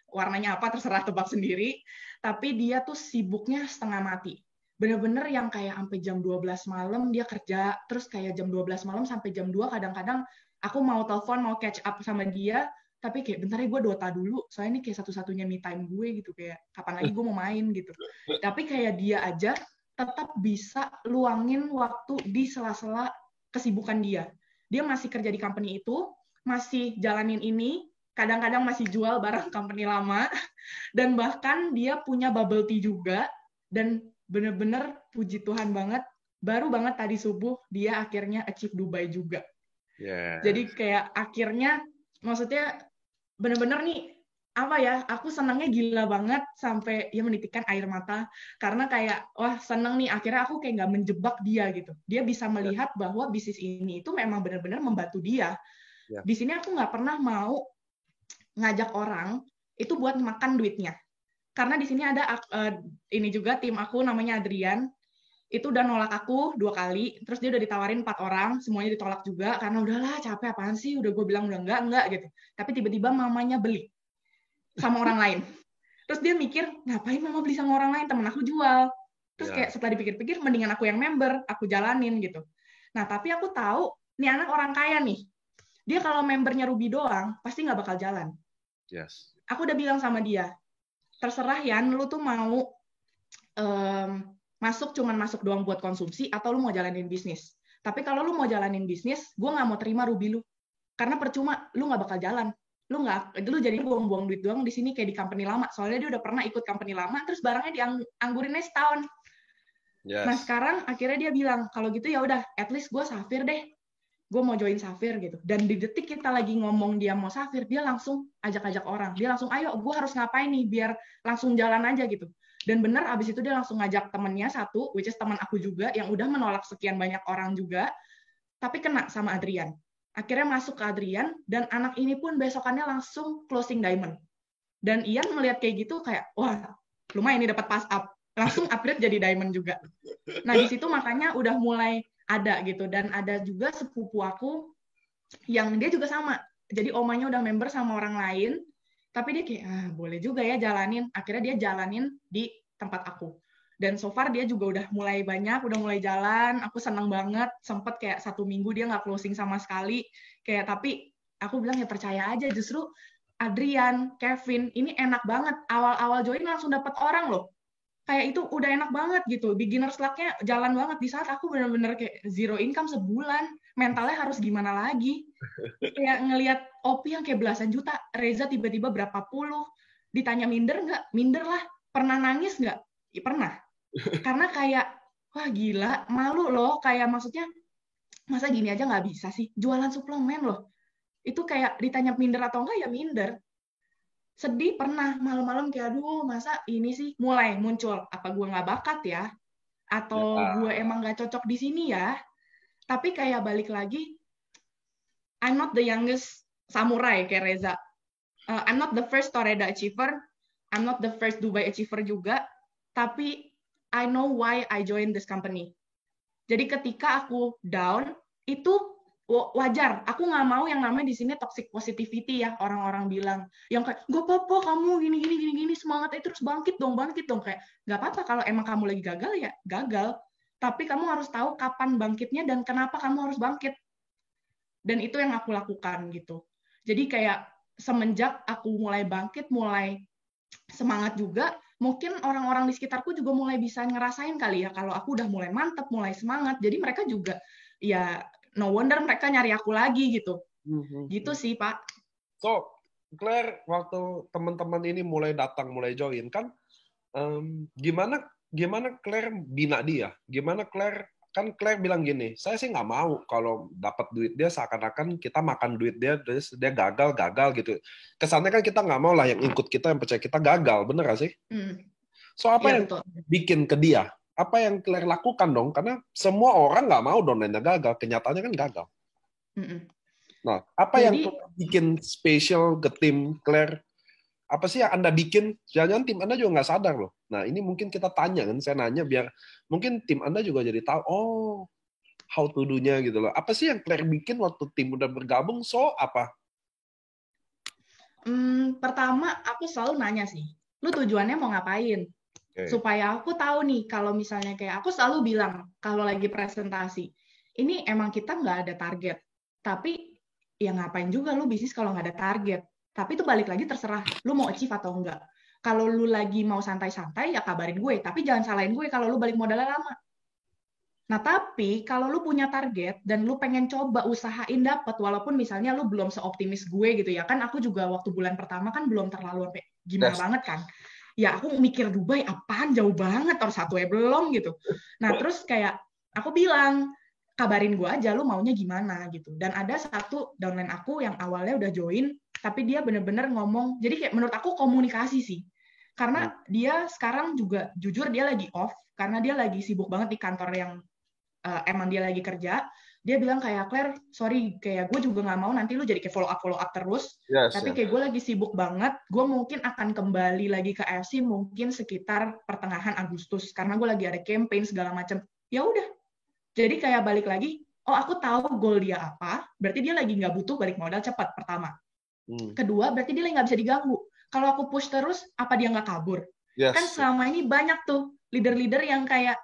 Warnanya apa terserah tebak sendiri. Tapi dia tuh sibuknya setengah mati. Bener-bener yang kayak sampai jam 12 malam dia kerja, terus kayak jam 12 malam sampai jam 2 kadang-kadang aku mau telepon, mau catch up sama dia, tapi kayak bentar ya gue Dota dulu, soalnya ini kayak satu-satunya me time gue gitu, kayak kapan lagi gue mau main gitu. Tapi kayak dia aja tetap bisa luangin waktu di sela-sela kesibukan dia. Dia masih kerja di company itu, masih jalanin ini, kadang-kadang masih jual barang company lama, dan bahkan dia punya bubble tea juga, dan bener-bener puji Tuhan banget, baru banget tadi subuh dia akhirnya achieve Dubai juga. Jadi kayak akhirnya, maksudnya bener-bener nih apa ya, aku senangnya gila banget sampai ya menitikkan air mata karena kayak wah seneng nih akhirnya aku kayak nggak menjebak dia gitu. Dia bisa melihat bahwa bisnis ini itu memang benar-benar membantu dia. Di sini aku nggak pernah mau ngajak orang itu buat makan duitnya. Karena di sini ada ini juga tim aku namanya Adrian, itu udah nolak aku 2 kali, terus dia udah ditawarin 4 orang, semuanya ditolak juga karena udahlah capek apaan sih, udah gue bilang udah enggak gitu. Tapi tiba-tiba mamanya beli sama orang lain. Terus dia mikir, ngapain mama beli sama orang lain, temen aku jual. Terus kayak setelah dipikir-pikir, mendingan aku yang member, aku jalanin gitu. Nah, tapi aku tahu, nih anak orang kaya nih, dia kalau membernya Ruby doang, pasti nggak bakal jalan. Yes. Aku udah bilang sama dia, terserah Yan, lu tuh mau cuman masuk doang buat konsumsi, atau lu mau jalanin bisnis. Tapi kalau lu mau jalanin bisnis, gue nggak mau terima Ruby lu. Karena percuma, lu nggak bakal jalan. Lu jadi buang-buang duit doang di sini kayak di company lama. Soalnya dia udah pernah ikut company lama, terus barangnya dianggurinnya setahun. Yes. Nah sekarang akhirnya dia bilang, kalau gitu ya udah, at least gue Safir deh. Gue mau join Safir gitu. Dan di detik kita lagi ngomong dia mau Safir, dia langsung ajak-ajak orang. Dia langsung, ayo gue harus ngapain nih biar langsung jalan aja gitu. Dan bener abis itu dia langsung ngajak temennya satu, which is teman aku juga, yang udah menolak sekian banyak orang juga, tapi kena sama Adrian. Akhirnya masuk ke Adrian, dan anak ini pun besokannya langsung closing diamond. Dan Ian melihat kayak gitu, kayak, wah, lumayan nih dapat pass up. Langsung upgrade jadi diamond juga. Nah, di situ makanya udah mulai ada gitu. Dan ada juga sepupu aku, yang dia juga sama. Jadi omanya udah member sama orang lain, tapi dia kayak, boleh juga ya jalanin. Akhirnya dia jalanin di tempat aku. Dan so far dia juga udah mulai banyak, udah mulai jalan. Aku seneng banget. Sempet kayak 1 minggu dia nggak closing sama sekali. Kayak tapi aku bilang ya percaya aja. Justru Adrian, Kevin, ini enak banget. Awal-awal join langsung dapat orang loh. Kayak itu udah enak banget gitu. Beginner's luck-nya jalan banget. Di saat aku bener-bener kayak zero income sebulan. Mentalnya harus gimana lagi. Kayak ngelihat Opi yang kayak belasan juta. Reza tiba-tiba berapa puluh. Ditanya minder nggak? Minder lah. Pernah nangis nggak? Ya, pernah. Karena kayak, wah gila, malu loh. Kayak maksudnya, masa gini aja nggak bisa sih? Jualan suplemen loh. Itu kayak ditanya minder atau enggak, ya minder. Sedih pernah, malam-malam kayak, aduh masa ini sih? Mulai muncul, apa gue nggak bakat ya? Atau gue emang nggak cocok di sini ya? Tapi kayak balik lagi, I'm not the youngest samurai kayak Reza. I'm not the first Toreda achiever. I'm not the first Dubai achiever juga. Tapi I know why I joined this company. Jadi ketika aku down, itu wajar. Aku nggak mau yang namanya di sini toxic positivity ya, orang-orang bilang. Yang kayak, gak apa-apa kamu gini, semangat itu terus bangkit dong. Kayak, gak apa-apa kalau emang kamu lagi gagal ya, gagal. Tapi kamu harus tahu kapan bangkitnya dan kenapa kamu harus bangkit. Dan itu yang aku lakukan gitu. Jadi kayak semenjak aku mulai bangkit, mulai semangat juga, mungkin orang-orang di sekitarku juga mulai bisa ngerasain kali ya kalau aku udah mulai mantep, mulai semangat. Jadi mereka juga ya no wonder mereka nyari aku lagi gitu. Gitu sih, Pak. So, Claire, waktu teman-teman ini mulai datang, mulai join kan, gimana Claire bina dia? Gimana Claire bilang gini, saya sih nggak mau kalau dapat duit dia seakan-akan kita makan duit dia, terus dia gagal gitu. Kesannya kan kita nggak mau lah yang ikut kita, yang percaya kita gagal, bener nggak sih? So apa yang bikin ke dia? Apa yang Claire lakukan dong? Karena semua orang nggak mau downline-nya gagal, kenyataannya kan gagal. Nah, apa yang bikin spesial ke tim Claire? Apa sih yang Anda bikin? Jangan tim Anda juga nggak sadar loh. Nah, ini mungkin kita tanya kan, saya nanya biar mungkin tim Anda juga jadi tahu, oh, how to do-nya gitu loh. Apa sih yang Claire bikin waktu tim udah bergabung? So, apa? Pertama, aku selalu nanya sih, lu tujuannya mau ngapain? Supaya aku tahu nih, kalau misalnya kayak aku selalu bilang, kalau lagi presentasi, ini emang kita nggak ada target. Tapi, ya ngapain juga lu bisnis kalau nggak ada target. Tapi itu balik lagi terserah, lu mau achieve atau enggak. Kalau lu lagi mau santai-santai, ya kabarin gue. Tapi jangan salahin gue kalau lu balik modalnya lama. Nah, tapi kalau lu punya target, dan lu pengen coba usahain dapet, walaupun misalnya lu belum seoptimis gue gitu ya. Kan aku juga waktu bulan pertama kan belum terlalu sampai gimana banget kan. Ya aku mikir Dubai, apaan jauh banget, or satu belum gitu. Nah, terus kayak aku bilang, kabarin gue aja lu maunya gimana gitu. Dan ada satu downline aku yang awalnya udah join, tapi dia bener-bener ngomong. Jadi kayak menurut aku komunikasi sih. Karena dia sekarang juga jujur dia lagi off karena dia lagi sibuk banget di kantor yang emang dia lagi kerja. Dia bilang kayak, Claire, sorry, kayak gue juga nggak mau nanti lu jadi kayak follow up terus. Tapi kayak gue lagi sibuk banget, gue mungkin akan kembali lagi ke AFC mungkin sekitar pertengahan Agustus karena gue lagi ada campaign segala macam. Ya udah, jadi kayak balik lagi, oh aku tahu goal dia apa, berarti dia lagi nggak butuh balik modal cepat, pertama. Kedua, berarti dia lagi nggak bisa diganggu. Kalau aku push terus, apa dia nggak kabur? Kan selama ini banyak tuh leader-leader yang kayak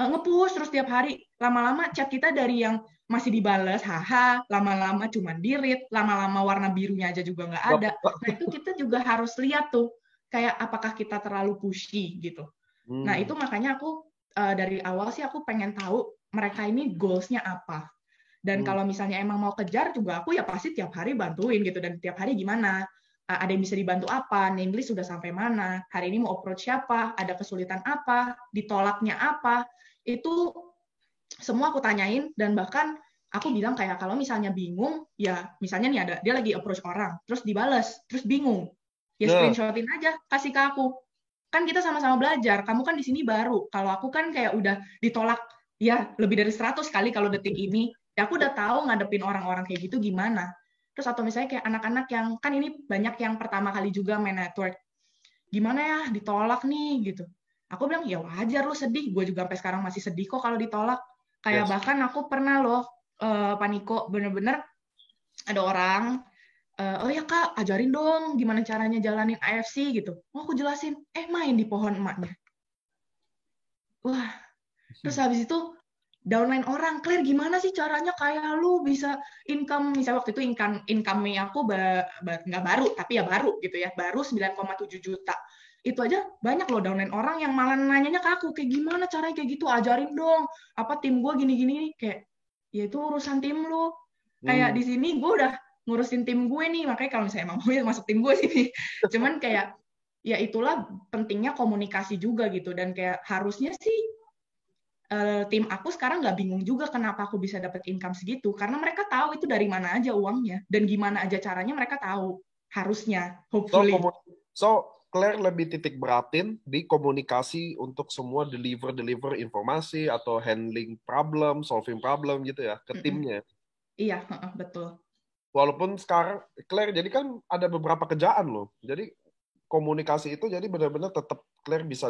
nge-push terus tiap hari. Lama-lama chat kita dari yang masih dibales, haha, lama-lama cuma di-read, lama-lama warna birunya aja juga nggak ada. Nah itu kita juga harus lihat tuh, kayak apakah kita terlalu pushy gitu. Nah itu makanya aku dari awal sih aku pengen tahu mereka ini goals-nya apa. Dan kalau misalnya emang mau kejar juga aku ya pasti tiap hari bantuin gitu. Dan tiap hari gimana? Ada yang bisa dibantu apa? Namelist sudah sampai mana? Hari ini mau approach siapa? Ada kesulitan apa? Ditolaknya apa? Itu semua aku tanyain dan bahkan aku bilang kayak kalau misalnya bingung, ya misalnya nih ada dia lagi approach orang, terus dibales, terus bingung. Ya screenshotin aja, kasih ke aku. Kan kita sama-sama belajar. Kamu kan di sini baru. Kalau aku kan kayak udah ditolak ya lebih dari 100 kali kalau detik ini. Ya aku udah tahu ngadepin orang-orang kayak gitu gimana. Terus atau misalnya kayak anak-anak yang kan ini banyak yang pertama kali juga main network. Gimana ya ditolak nih gitu. Aku bilang ya wajar lu sedih. Gue juga sampai sekarang masih sedih kok kalau ditolak. Kayak bahkan aku pernah loh Paniko bener-bener ada orang oh ya kak, ajarin dong gimana caranya jalanin AFC gitu. Oh aku jelasin, main di pohon emaknya. Wah, terus habis itu downline orang, Claire gimana sih caranya kayak lu bisa income, misalnya waktu itu income-nya aku nggak baru, tapi ya baru gitu ya, baru 9,7 juta. Itu aja banyak loh downline orang yang malah nanyanya ke aku, kayak gimana caranya kayak gitu, ajarin dong, apa tim gue gini-gini, kayak ya itu urusan tim lu. Kayak di sini gue udah ngurusin tim gue nih, makanya kalau misalnya emang mau masuk tim gue sini. Cuman kayak ya itulah pentingnya komunikasi juga gitu, dan kayak harusnya sih tim aku sekarang nggak bingung juga kenapa aku bisa dapat income segitu, karena mereka tahu itu dari mana aja uangnya dan gimana aja caranya mereka tahu, harusnya hopefully. So Claire lebih titik beratin di komunikasi untuk semua deliver informasi atau handling problem, solving problem gitu ya ke timnya. Iya, betul. Walaupun sekarang Claire jadi kan ada beberapa kerjaan loh. Jadi komunikasi itu jadi benar-benar tetap Claire bisa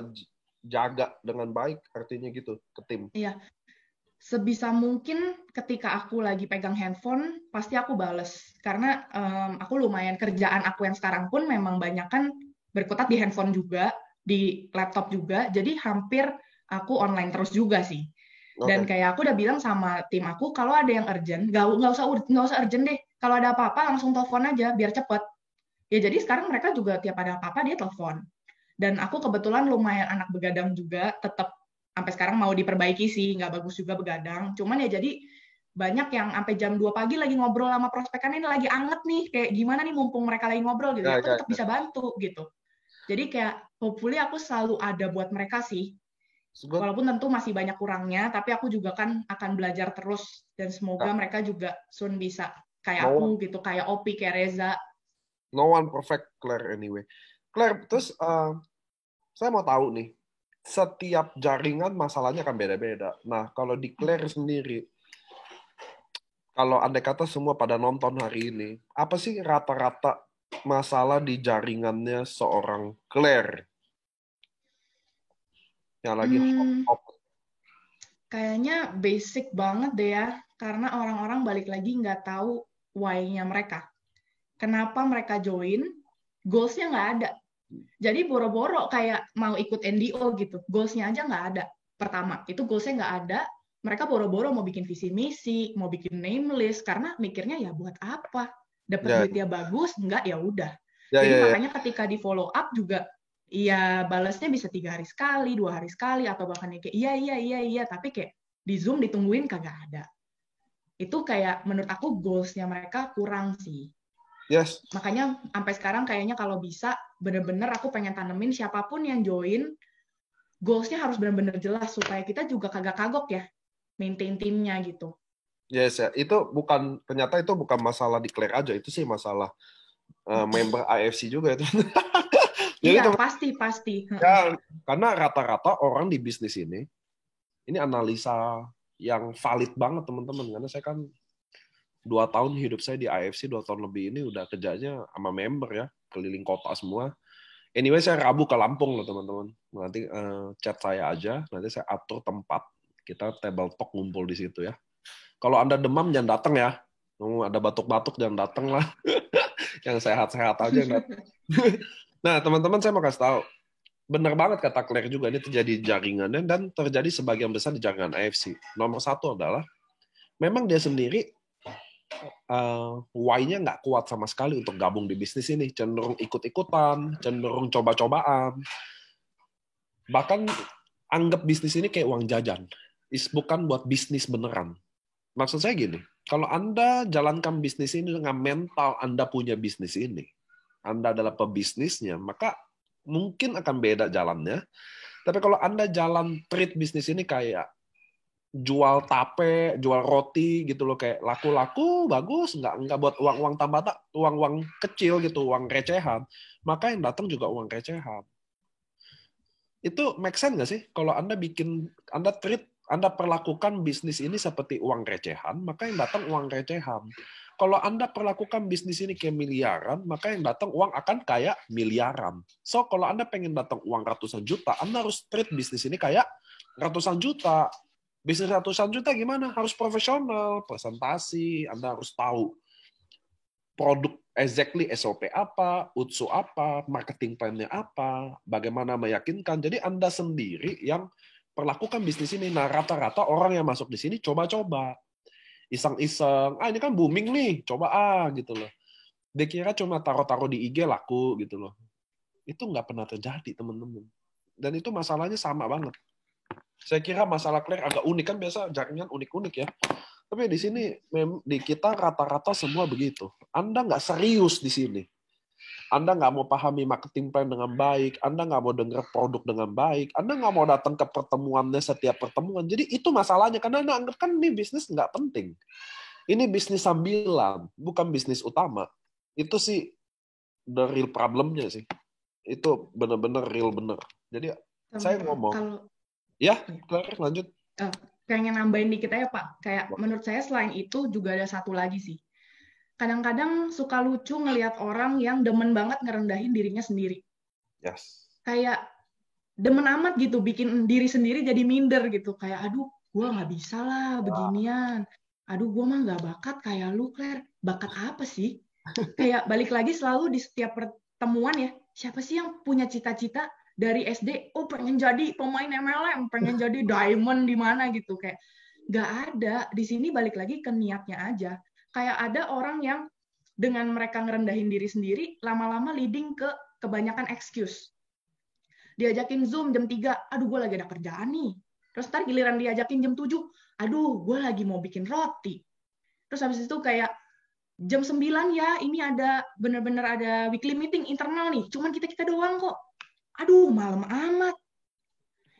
jaga dengan baik, artinya gitu ke tim. Iya. Sebisa mungkin ketika aku lagi pegang handphone pasti aku bales karena aku lumayan kerjaan aku yang sekarang pun memang banyak kan berkutat di handphone juga, di laptop juga, jadi hampir aku online terus juga sih. Dan kayak aku udah bilang sama tim aku kalau ada yang urgent, nggak usah urgent deh. Kalau ada apa-apa langsung telepon aja biar cepet. Ya jadi sekarang mereka juga tiap ada apa-apa dia telepon. Dan aku kebetulan lumayan anak begadang juga, tetap sampai sekarang mau diperbaiki sih, nggak bagus juga begadang. Cuman ya jadi banyak yang sampai jam 2 pagi lagi ngobrol sama prospekan ini lagi anget nih, kayak gimana nih mumpung mereka lagi ngobrol gitu. Aku tetap bisa bantu gitu. Jadi kayak hopefully aku selalu ada buat mereka sih. Walaupun tentu masih banyak kurangnya, tapi aku juga kan akan belajar terus dan semoga mereka juga soon bisa kayak aku gitu, kayak Opi, kayak Reza. No one perfect, Claire, anyway. Claire, terus saya mau tahu nih, setiap jaringan masalahnya kan beda-beda. Nah, kalau di Claire sendiri, kalau andai kata semua pada nonton hari ini, apa sih rata-rata masalah di jaringannya seorang Claire? Yang lagi hot. Kayaknya basic banget deh ya, karena orang-orang balik lagi nggak tahu why-nya mereka. Kenapa mereka join, goals-nya nggak ada. Jadi boro-boro kayak mau ikut NDO gitu, goals-nya aja nggak ada. Pertama, itu goals-nya nggak ada, mereka boro-boro mau bikin visi misi, mau bikin name list, karena mikirnya ya buat apa? Dapat duitnya bagus, nggak ya udah. Jadi makanya ketika di follow up juga, iya balasnya bisa 3 hari sekali, 2 hari sekali, atau bahkan kayak iya, tapi kayak di Zoom ditungguin kagak ada. Itu kayak menurut aku goals-nya mereka kurang sih. Yes. Makanya sampai sekarang kayaknya kalau bisa bener-bener aku pengen tanemin siapapun yang join, goals-nya harus bener-bener jelas supaya kita juga kagak kagok ya maintain timnya gitu. Yes, ya. Itu bukan, ternyata itu bukan masalah di Claire aja, itu sih masalah member AFC juga itu. Jadi Iya, pasti. ya, karena rata-rata orang di bisnis ini analisa yang valid banget teman-teman. Karena saya kan 2 tahun hidup saya di AFC, 2 tahun lebih ini udah kerjanya sama member ya, keliling kota semua. Anyway, saya Rabu ke Lampung loh teman-teman. Nanti chat saya aja, nanti saya atur tempat. Kita table talk ngumpul di situ ya. Kalau Anda demam jangan datang ya. Ada batuk-batuk jangan datang lah. Yang sehat-sehat aja yang datang. Nah, teman-teman saya mau kasih tahu. Benar banget kata Claire juga, ini terjadi jaringannya dan terjadi sebagian besar di jaringan AFC. Nomor satu adalah, memang dia sendiri why-nya nggak kuat sama sekali untuk gabung di bisnis ini. Cenderung ikut-ikutan, cenderung coba-cobaan. Bahkan anggap bisnis ini kayak uang jajan. Bukan buat bisnis beneran. Maksud saya gini, kalau Anda jalankan bisnis ini dengan mental Anda punya bisnis ini, Anda adalah pebisnisnya, maka mungkin akan beda jalannya. Tapi kalau Anda jalan treat bisnis ini kayak jual tape, jual roti gitu loh, kayak laku-laku bagus, nggak buat uang-uang tambah, uang-uang kecil gitu, uang recehan, maka yang datang juga uang recehan. Itu make sense nggak sih? Kalau Anda Anda perlakukan bisnis ini seperti uang recehan, maka yang datang uang recehan. Kalau Anda perlakukan bisnis ini kayak miliaran, maka yang datang uang akan kayak miliaran. So, kalau Anda pengen datang uang ratusan juta, Anda harus treat bisnis ini kayak ratusan juta. Bisnis ratusan juta gimana? Harus profesional, presentasi, Anda harus tahu produk exactly SOP apa, UTSU apa, marketing plan-nya apa, bagaimana meyakinkan. Jadi Anda sendiri yang perlakukan bisnis ini. Nah, rata-rata orang yang masuk di sini coba-coba. Iseng-iseng, ini kan booming nih, coba gitu loh. Dia kira cuma taruh-taruh di IG laku gitu loh. Itu nggak pernah terjadi, teman-teman. Dan itu masalahnya sama banget. Saya kira masalah Claire agak unik, kan biasa jaringan unik-unik ya. Tapi di sini di kita rata-rata semua begitu. Anda nggak serius di sini. Anda nggak mau pahami marketing plan dengan baik. Anda nggak mau dengar produk dengan baik. Anda nggak mau datang ke pertemuannya setiap pertemuan. Jadi itu masalahnya. Karena Anda anggap kan ini bisnis nggak penting. Ini bisnis sambilan, bukan bisnis utama. Itu sih the real problemnya sih. Itu benar-benar real bener. Jadi saya ngomong. Kalau Ya, Claire, lanjut. pengen nambahin dikit aja Pak, kayak menurut saya selain itu juga ada satu lagi sih. Kadang-kadang suka lucu ngelihat orang yang demen banget ngerendahin dirinya sendiri. Yes. Kayak demen amat gitu, bikin diri sendiri jadi minder gitu. Kayak, aduh, gue nggak bisa lah beginian. Aduh, gue mah nggak bakat kayak lu, Claire. Bakat apa sih? Kayak balik lagi selalu di setiap pertemuan ya, siapa sih yang punya cita-cita dari SD, oh pengen jadi pemain MLM, pengen jadi diamond di mana gitu, kayak nggak ada. Di sini balik lagi ke niatnya aja. Kayak ada orang yang dengan mereka ngerendahin diri sendiri, lama-lama leading ke kebanyakan excuse. Diajakin Zoom jam 3, aduh gue lagi ada kerjaan nih. Terus ntar giliran diajakin jam 7, aduh gue lagi mau bikin roti. Terus habis itu kayak, jam 9 ya, ini ada bener-bener ada weekly meeting internal nih, cuman kita-kita doang kok. Aduh, malam amat.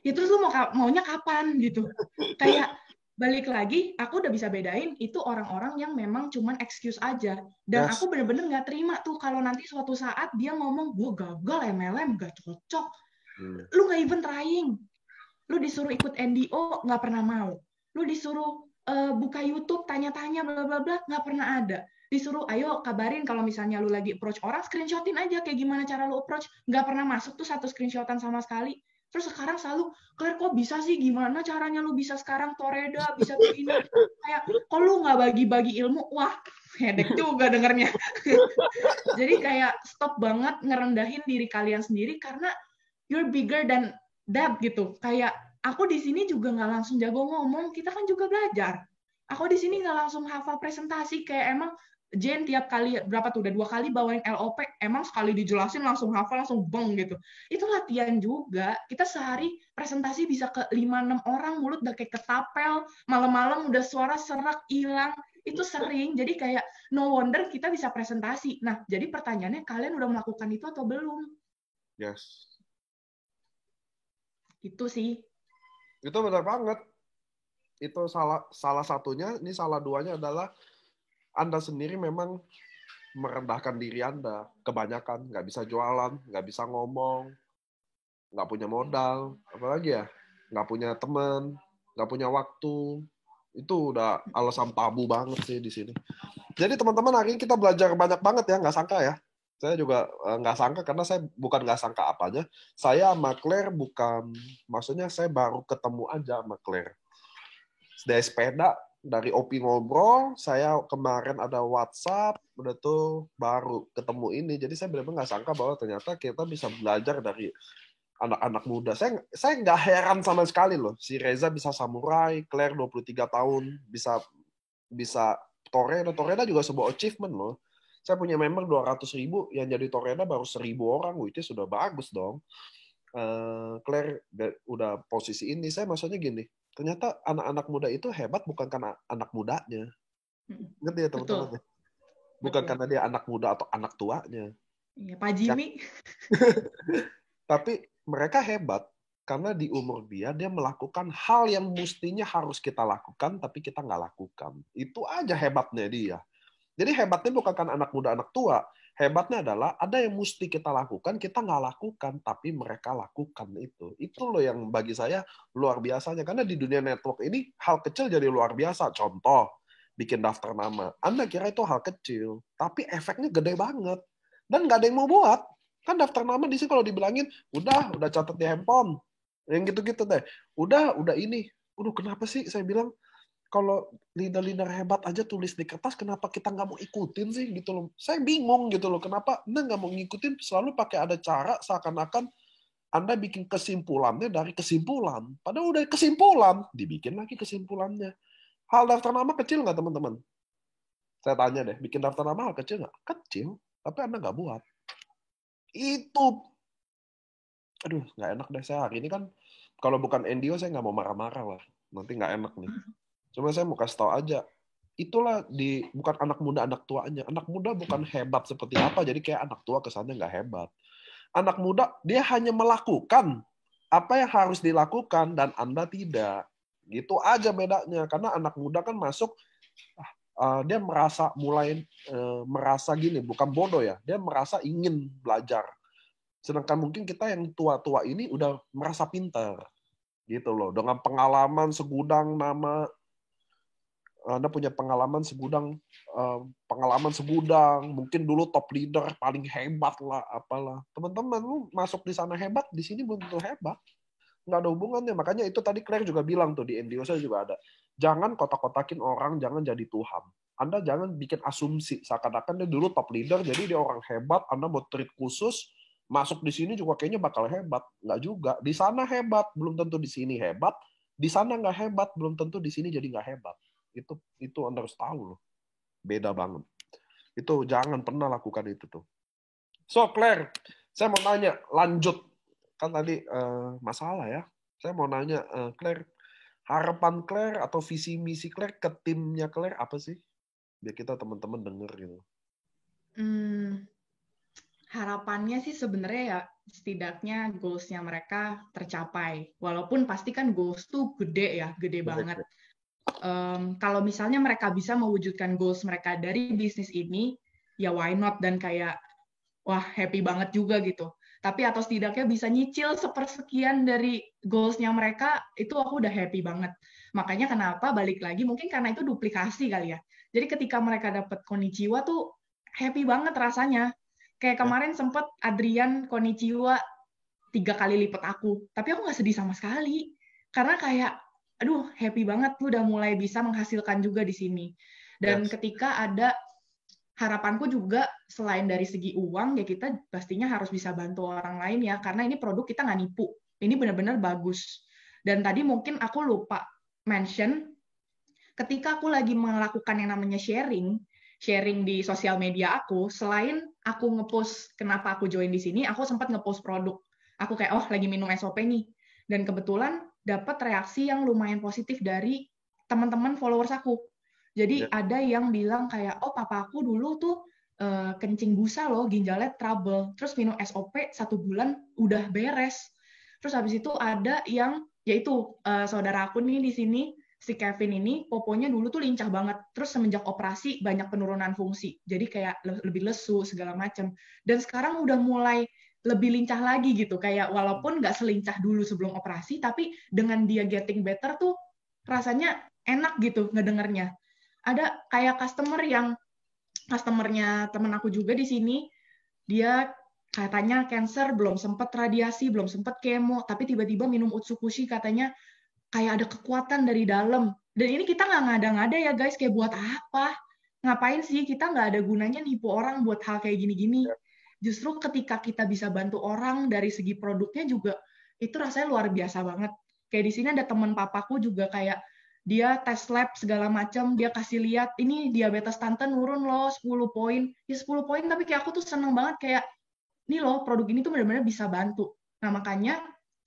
Ya terus lu maunya kapan gitu. Kayak balik lagi, aku udah bisa bedain itu orang-orang yang memang cuman excuse aja. Dan Yes. aku bener-bener nggak terima tuh kalau nanti suatu saat dia ngomong, gue gagal MLM, gak cocok. Lu nggak even trying. Lu disuruh ikut NDO, nggak pernah mau. Lu disuruh buka YouTube, tanya-tanya, bla bla bla, nggak pernah ada. Disuruh, ayo kabarin kalau misalnya lu lagi approach orang, screenshotin aja kayak gimana cara lu approach. Nggak pernah masuk tuh satu screenshotan sama sekali. Terus sekarang selalu, Claire kok bisa sih, gimana caranya lu bisa sekarang Toreda, bisa begini. Kayak, kok lu nggak bagi-bagi ilmu? Wah, hedek juga dengernya. Jadi kayak stop banget ngerendahin diri kalian sendiri karena you're bigger than that gitu. Kayak aku di sini juga nggak langsung jago ngomong, kita kan juga belajar. Aku di sini nggak langsung hafal presentasi, kayak emang Jen tiap kali, berapa tuh, udah 2 kali bawain LOP, emang sekali dijelasin langsung hafal, langsung beng gitu. Itu latihan juga, kita sehari presentasi bisa ke 5-6 orang, mulut udah kayak ketapel, malam-malam udah suara serak, hilang, itu sering, jadi kayak no wonder kita bisa presentasi. Nah, jadi pertanyaannya, kalian udah melakukan itu atau belum? Yes. Itu sih. Itu benar banget. Itu salah satunya, ini salah duanya adalah Anda sendiri memang merendahkan diri Anda. Kebanyakan nggak bisa jualan, nggak bisa ngomong, nggak punya modal, apalagi ya, nggak punya teman, nggak punya waktu. Itu udah alasan tabu banget sih di sini. Jadi teman-teman, hari ini kita belajar banyak banget ya, nggak sangka ya. Saya juga nggak sangka, karena saya bukan nggak sangka apanya. Saya sama Claire bukan, maksudnya saya baru ketemu aja sama Claire. Dari sepeda, dari Opi ngobrol, saya kemarin ada WhatsApp, udah tuh baru ketemu ini. Jadi saya benar-benar nggak sangka bahwa ternyata kita bisa belajar dari anak-anak muda. Saya nggak heran sama sekali loh. Si Reza bisa samurai, Claire 23 tahun, bisa Toreda juga sebuah achievement loh. Saya punya member 200.000, yang jadi Toreda baru 1.000 orang, itu sudah bagus dong. Claire udah posisi ini. Saya maksudnya gini, ternyata anak-anak muda itu hebat bukan karena anak mudanya. Ngerti ya teman-teman? Bukan karena dia anak muda atau anak tuanya. Iya, Pak Jimmy. Tapi mereka hebat karena di umur dia melakukan hal yang mestinya harus kita lakukan, tapi kita nggak lakukan. Itu aja hebatnya dia. Jadi hebatnya bukan kan anak muda, anak tua. Hebatnya adalah ada yang mesti kita lakukan, kita nggak lakukan, tapi mereka lakukan itu. Itu loh yang bagi saya luar biasanya. Karena di dunia network ini, hal kecil jadi luar biasa. Contoh, bikin daftar nama. Anda kira itu hal kecil, tapi efeknya gede banget. Dan nggak ada yang mau buat. Kan daftar nama di sini kalau dibilangin, udah catat di handphone. Yang gitu-gitu deh. Udah ini. Kenapa sih saya bilang, kalau leader-leader hebat aja tulis di kertas, kenapa kita nggak mau ikutin sih gitu loh. Saya bingung gitu loh, kenapa Anda nggak mau ngikutin, selalu pakai ada cara seakan-akan Anda bikin kesimpulannya dari kesimpulan. Padahal udah kesimpulan, dibikin lagi kesimpulannya. Hal daftar nama kecil nggak teman-teman? Saya tanya deh, bikin daftar nama hal kecil nggak? Kecil, tapi Anda nggak buat. Itu, aduh nggak enak deh saya hari ini kan, kalau bukan Endio saya nggak mau marah-marah lah, nanti nggak enak nih. Cuma saya mau kasih tahu aja, itulah bukan anak muda anak tuanya. Anak muda bukan hebat seperti apa, jadi kayak anak tua kesannya nggak hebat. Anak muda dia hanya melakukan apa yang harus dilakukan dan Anda tidak. Gitu aja bedanya. Karena anak muda kan masuk, dia merasa gini, bukan bodoh ya, dia merasa ingin belajar. Sedangkan mungkin kita yang tua-tua ini udah merasa pintar, gitu loh. Dengan pengalaman segudang nama, Anda punya pengalaman segudang, mungkin dulu top leader paling hebat lah, apalah. Teman-teman, lu masuk di sana hebat, di sini belum tentu hebat. Nggak ada hubungannya. Makanya itu tadi Claire juga bilang tuh, di Endiosa juga ada. Jangan kotak-kotakin orang, jangan jadi Tuhan. Anda jangan bikin asumsi, seakan-akan dia dulu top leader, jadi dia orang hebat, Anda mau treat khusus, masuk di sini juga kayaknya bakal hebat. Nggak juga. Di sana hebat, belum tentu di sini hebat. Di sana nggak hebat, belum tentu di sini jadi nggak hebat. Itu Anda harus tahu loh. Beda banget. Itu jangan pernah lakukan itu tuh. So, Claire, saya mau nanya, lanjut. Kan tadi masalah ya. Saya mau nanya, Claire, harapan Claire atau visi misi Claire ke timnya Claire apa sih? Biar kita teman-teman denger gitu. Harapannya sih sebenarnya ya setidaknya goals-nya mereka tercapai. Walaupun pasti kan goals tuh gede ya, gede banget. Kalau misalnya mereka bisa mewujudkan goals mereka dari bisnis ini, ya why not, dan kayak wah happy banget juga gitu. Tapi atau setidaknya bisa nyicil sepersekian dari goals-nya mereka, itu aku udah happy banget. Makanya kenapa balik lagi, mungkin karena itu duplikasi kali ya. Jadi ketika mereka dapat konnichiwa tuh happy banget rasanya. Kayak kemarin sempet Adrian konnichiwa 3 kali lipat aku, tapi aku nggak sedih sama sekali. Karena kayak, aduh happy banget, tuh udah mulai bisa menghasilkan juga di sini. Dan ketika ada harapanku juga selain dari segi uang, ya kita pastinya harus bisa bantu orang lain ya, karena ini produk kita nggak nipu. Ini benar-benar bagus. Dan tadi mungkin aku lupa mention, ketika aku lagi melakukan yang namanya sharing di sosial media aku, selain aku ngepost kenapa aku join di sini, aku sempat ngepost produk. Aku kayak, oh lagi minum SOP nih. Dan kebetulan dapat reaksi yang lumayan positif dari teman-teman followers aku. Jadi ada yang bilang kayak, oh papa aku dulu tuh kencing busa loh, ginjalnya trouble. Terus minum SOP 1 bulan udah beres. Terus habis itu ada yang, yaitu saudara aku nih di sini, si Kevin ini poponya dulu tuh lincah banget. Terus semenjak operasi banyak penurunan fungsi. Jadi kayak lebih lesu segala macam. Dan sekarang udah mulai lebih lincah lagi gitu. Kayak walaupun nggak selincah dulu sebelum operasi, tapi dengan dia getting better tuh rasanya enak gitu ngedengernya. Ada kayak customernya temen aku juga di sini, dia katanya cancer, belum sempat radiasi, belum sempat kemo, tapi tiba-tiba minum Utsukushi katanya kayak ada kekuatan dari dalam. Dan ini kita nggak ngada-ngada ya guys, kayak buat apa? Ngapain sih kita nggak ada gunanya nipu orang buat hal kayak gini-gini. Justru ketika kita bisa bantu orang dari segi produknya juga, itu rasanya luar biasa banget. Kayak di sini ada teman papaku juga kayak, dia tes lab segala macam, dia kasih lihat, ini diabetes tante nurun loh 10 poin. Ya 10 poin, tapi kayak aku tuh seneng banget kayak, ini loh produk ini tuh benar-benar bisa bantu. Nah makanya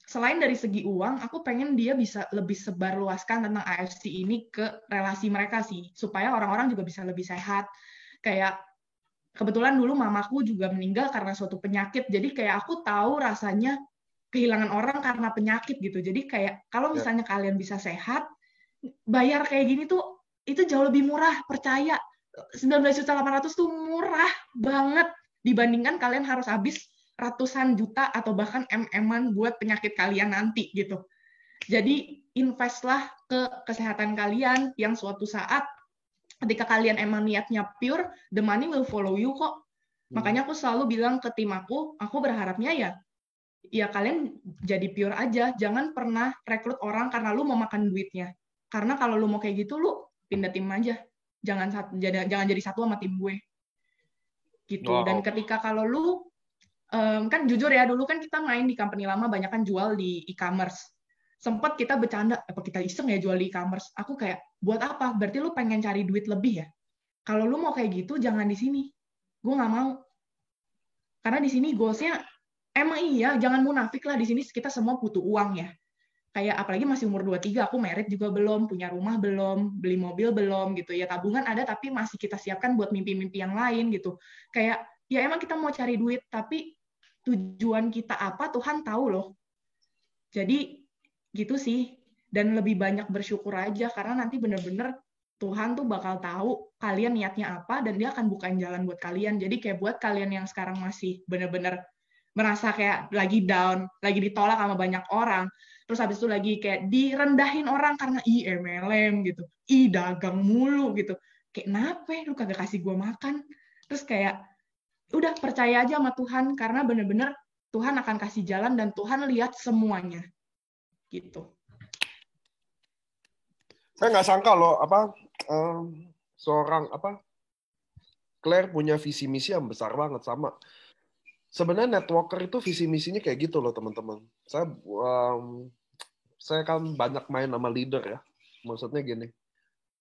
selain dari segi uang, aku pengen dia bisa lebih sebarluaskan tentang AFC ini ke relasi mereka sih, supaya orang-orang juga bisa lebih sehat. Kayak kebetulan dulu mamaku juga meninggal karena suatu penyakit, jadi kayak aku tahu rasanya kehilangan orang karena penyakit gitu. Jadi kayak kalau misalnya kalian bisa sehat, bayar kayak gini tuh itu jauh lebih murah, percaya. 19.800.000 tuh murah banget dibandingkan kalian harus habis ratusan juta atau bahkan MM-an buat penyakit kalian nanti gitu. Jadi investlah ke kesehatan kalian yang suatu saat ketika kalian emang niatnya pure, the money will follow you kok. Makanya aku selalu bilang ke tim aku berharapnya ya kalian jadi pure aja, jangan pernah rekrut orang karena lu mau makan duitnya. Karena kalau lu mau kayak gitu, lu pindah tim aja. Jangan jadi satu sama tim gue. Gitu. Wow. Dan ketika kalau lu kan jujur ya, dulu kan kita main di company lama banyak kan jual di e-commerce. Sempat kita bercanda, apa kita iseng ya jual di e-commerce. Aku kayak, buat apa? Berarti lu pengen cari duit lebih ya? Kalau lu mau kayak gitu, jangan di sini. Gue nggak mau. Karena di sini goalsnya, emang iya, jangan munafik lah. Di sini kita semua butuh uang ya. Kayak apalagi masih umur 23, aku married juga belum, punya rumah belum, beli mobil belum gitu ya. Tabungan ada tapi masih kita siapkan buat mimpi-mimpi yang lain gitu. Kayak ya emang kita mau cari duit tapi tujuan kita apa Tuhan tahu loh. Jadi gitu sih. Dan lebih banyak bersyukur aja karena nanti bener-bener Tuhan tuh bakal tahu kalian niatnya apa dan dia akan bukain jalan buat kalian. Jadi kayak buat kalian yang sekarang masih bener-bener merasa kayak lagi down, lagi ditolak sama banyak orang, terus habis itu lagi kayak direndahin orang karena MLM gitu, dagang mulu gitu, kayak kenapa lu kagak kasih gue makan, terus kayak udah percaya aja sama Tuhan karena bener-bener Tuhan akan kasih jalan dan Tuhan lihat semuanya gitu. Saya nggak sangka loh seorang Claire punya visi misi yang besar banget sama. Sebenarnya networker itu visi misinya kayak gitu loh teman-teman. Saya kan banyak main sama leader ya. Maksudnya gini,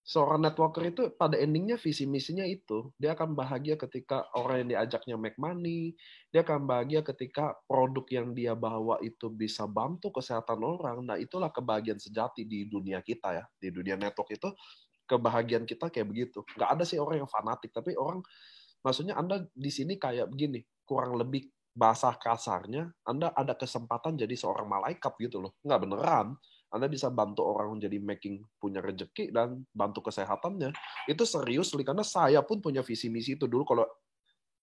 seorang networker itu pada endingnya visi misinya itu. Dia akan bahagia ketika orang yang diajaknya make money. Dia akan bahagia ketika produk yang dia bawa itu bisa bantu kesehatan orang. Nah itulah kebahagiaan sejati di dunia kita ya. Di dunia network itu kebahagiaan kita kayak begitu. Nggak ada sih orang yang fanatik. Tapi orang, maksudnya Anda di sini kayak begini. Kurang lebih bahasa kasarnya, Anda ada kesempatan jadi seorang malaikat gitu loh. Nggak beneran. Anda bisa bantu orang menjadi punya rezeki dan bantu kesehatannya. Itu serius, karena saya pun punya visi misi itu dulu.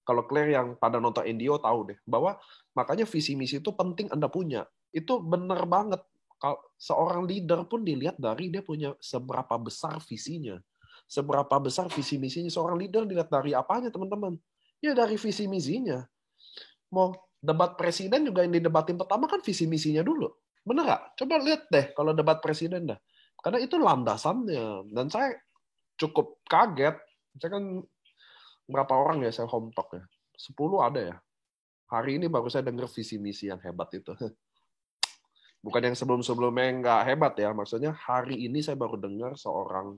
Kalau Claire yang pada nonton NDO tahu deh, bahwa makanya visi misi itu penting Anda punya. Itu benar banget. Seorang leader pun dilihat dari dia punya seberapa besar visinya. Seberapa besar visi misinya. Seorang leader dilihat dari apanya, teman-teman? Ya dari visi misinya. Mau debat presiden juga yang didebatin pertama kan visi misinya dulu. Bener nggak? Coba lihat deh kalau debat presiden dah. Karena itu landasannya. Dan saya cukup kaget. Saya kan berapa orang ya saya home talk ya? 10 ada ya. Hari ini baru saya dengar visi misi yang hebat itu. Bukan yang sebelum-sebelumnya nggak hebat ya. Maksudnya hari ini saya baru dengar seorang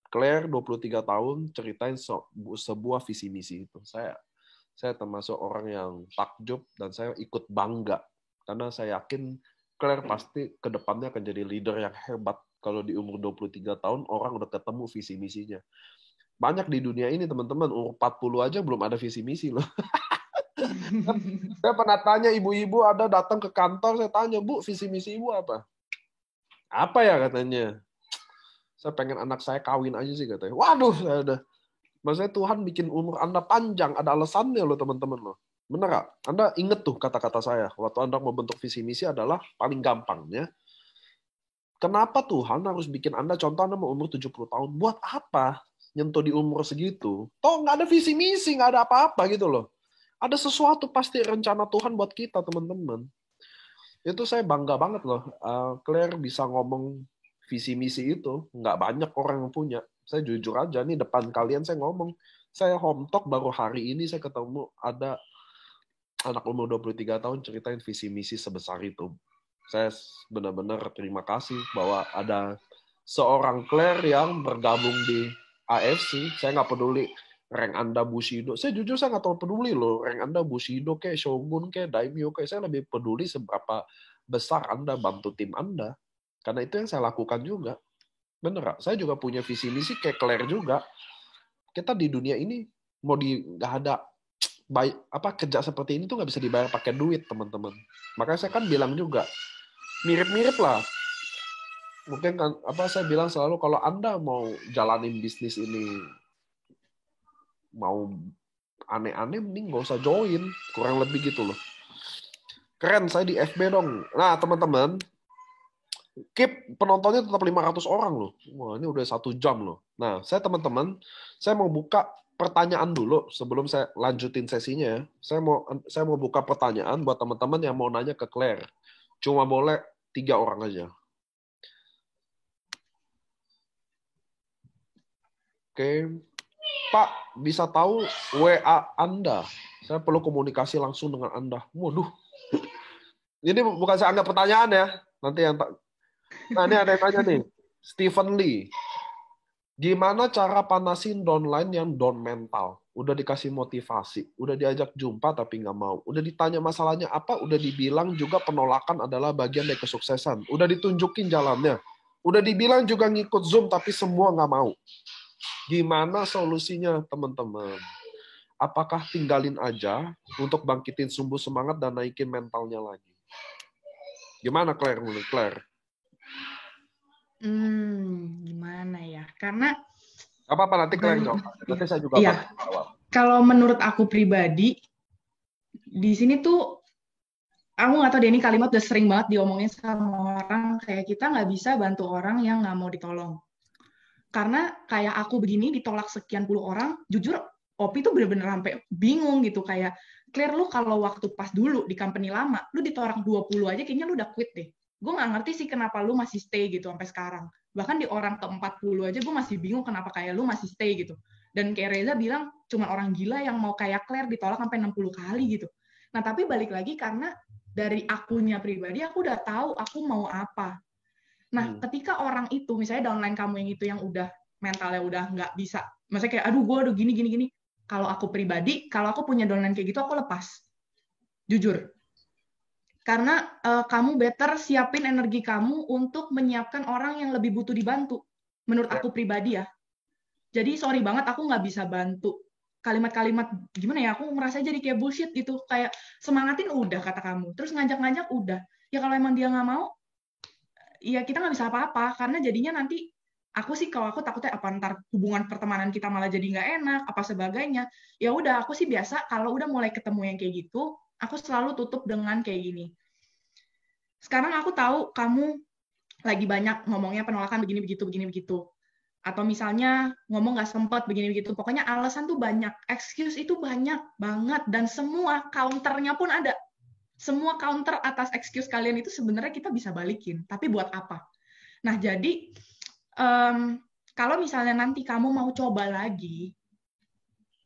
Claire 23 tahun ceritain sebuah visi misi itu. Saya termasuk orang yang takjub dan saya ikut bangga. Karena saya yakin Claire pasti ke depannya akan jadi leader yang hebat. Kalau di umur 23 tahun, orang udah ketemu visi misinya. Banyak di dunia ini, teman-teman. Umur 40 aja belum ada visi misi loh. Saya pernah tanya ibu-ibu ada datang ke kantor, saya tanya, Bu, visi misi ibu apa? Apa ya katanya? Saya pengen anak saya kawin aja sih katanya. Waduh, saya udah. Maksudnya Tuhan bikin umur Anda panjang, ada alasannya loh teman-teman loh. Bener nggak? Anda inget tuh kata-kata saya. Waktu Anda mau bentuk visi misi adalah paling gampangnya. Kenapa Tuhan harus bikin Anda, contoh Anda mau umur 70 tahun. Buat apa nyentuh di umur segitu? Toh nggak ada visi misi, nggak ada apa-apa gitu loh. Ada sesuatu pasti rencana Tuhan buat kita teman-teman. Itu saya bangga banget loh. Claire bisa ngomong visi misi itu. Nggak banyak orang yang punya. Saya jujur aja nih depan kalian saya ngomong. Saya home talk baru hari ini saya ketemu ada anak umur 23 tahun ceritain visi misi sebesar itu. Saya benar-benar terima kasih bahwa ada seorang Claire yang bergabung di AFC. Saya nggak peduli rank Anda Bushido. Saya jujur saya nggak terlalu peduli loh. Rank Anda Bushido kayak Shogun kayak Daimyo kayak, saya lebih peduli seberapa besar Anda bantu tim Anda. Karena itu yang saya lakukan juga. Bener gak? Saya juga punya visi misi kayak Claire juga. Kita di dunia ini mau nggak ada kerja seperti ini tuh nggak bisa dibayar pakai duit teman-teman. Makanya saya kan bilang juga mirip-mirip lah. Mungkin kan saya bilang selalu kalau Anda mau jalanin bisnis ini mau aneh-aneh mending nggak usah join, kurang lebih gitu loh. Keren, saya di FB dong. Nah teman-teman, keep penontonnya tetap 500 orang loh. Wah ini udah 1 jam loh. Nah saya teman-teman, saya mau buka pertanyaan dulu sebelum saya lanjutin sesinya. Saya mau buka pertanyaan buat teman-teman yang mau nanya ke Claire. Cuma boleh 3 orang aja. Oke, Pak, bisa tahu WA Anda? Saya perlu komunikasi langsung dengan Anda. Waduh, ini bukan saya anggap pertanyaan ya. Nanti yang nah ini ada yang tanya nih, Stephen Lee. Gimana cara panasin downline yang down mental? Udah dikasih motivasi, udah diajak jumpa tapi nggak mau. Udah ditanya masalahnya apa, udah dibilang juga penolakan adalah bagian dari kesuksesan. Udah ditunjukin jalannya. Udah dibilang juga ngikut Zoom tapi semua nggak mau. Gimana solusinya teman-teman? Apakah tinggalin aja untuk bangkitin sumbu semangat dan naikin mentalnya lagi? Gimana Claire? Claire? Gimana ya? Karena apa nanti Claire jawab. Nanti saya juga jawab. Kalau menurut aku pribadi, di sini tuh aku nggak tahu deh, ini kalimat udah sering banget diomongin sama orang, kayak kita nggak bisa bantu orang yang nggak mau ditolong. Karena kayak aku begini ditolak sekian puluh orang, jujur Opi tuh bener-bener sampai bingung gitu, kayak Claire lu kalau waktu pas dulu di company lama, lu ditolak 20 aja kayaknya lu udah quit deh. Gue nggak ngerti sih kenapa lu masih stay gitu sampai sekarang. Bahkan di orang ke-40 aja gue masih bingung kenapa kayak lu masih stay gitu. Dan kayak Reza bilang, cuma orang gila yang mau kayak Claire ditolak sampai 60 kali gitu. Nah tapi balik lagi karena dari akunya pribadi, aku udah tahu aku mau apa. Nah, ketika orang itu, misalnya downline kamu yang itu yang udah mentalnya udah nggak bisa, maksudnya kayak, aduh gue udah gini, kalau aku pribadi, kalau aku punya downline kayak gitu, aku lepas. Jujur. Karena kamu better siapin energi kamu untuk menyiapkan orang yang lebih butuh dibantu. Menurut aku pribadi ya. Jadi sorry banget, aku nggak bisa bantu. Kalimat-kalimat, gimana ya, aku merasa jadi kayak bullshit gitu. Kayak semangatin udah kata kamu. Terus ngajak-ngajak udah. Ya kalau emang dia nggak mau, ya kita nggak bisa apa-apa karena jadinya nanti kalau aku takutnya apa ntar hubungan pertemanan kita malah jadi nggak enak apa sebagainya. Ya udah aku sih biasa kalau udah mulai ketemu yang kayak gitu aku selalu tutup dengan kayak gini. Sekarang aku tahu kamu lagi banyak ngomongnya penolakan begini begitu atau misalnya ngomong nggak sempat begini begitu, pokoknya alasan tuh banyak, excuse itu banyak banget dan semua counternya pun ada. Semua counter atas excuse kalian itu sebenarnya kita bisa balikin, tapi buat apa? Nah, jadi kalau misalnya nanti kamu mau coba lagi,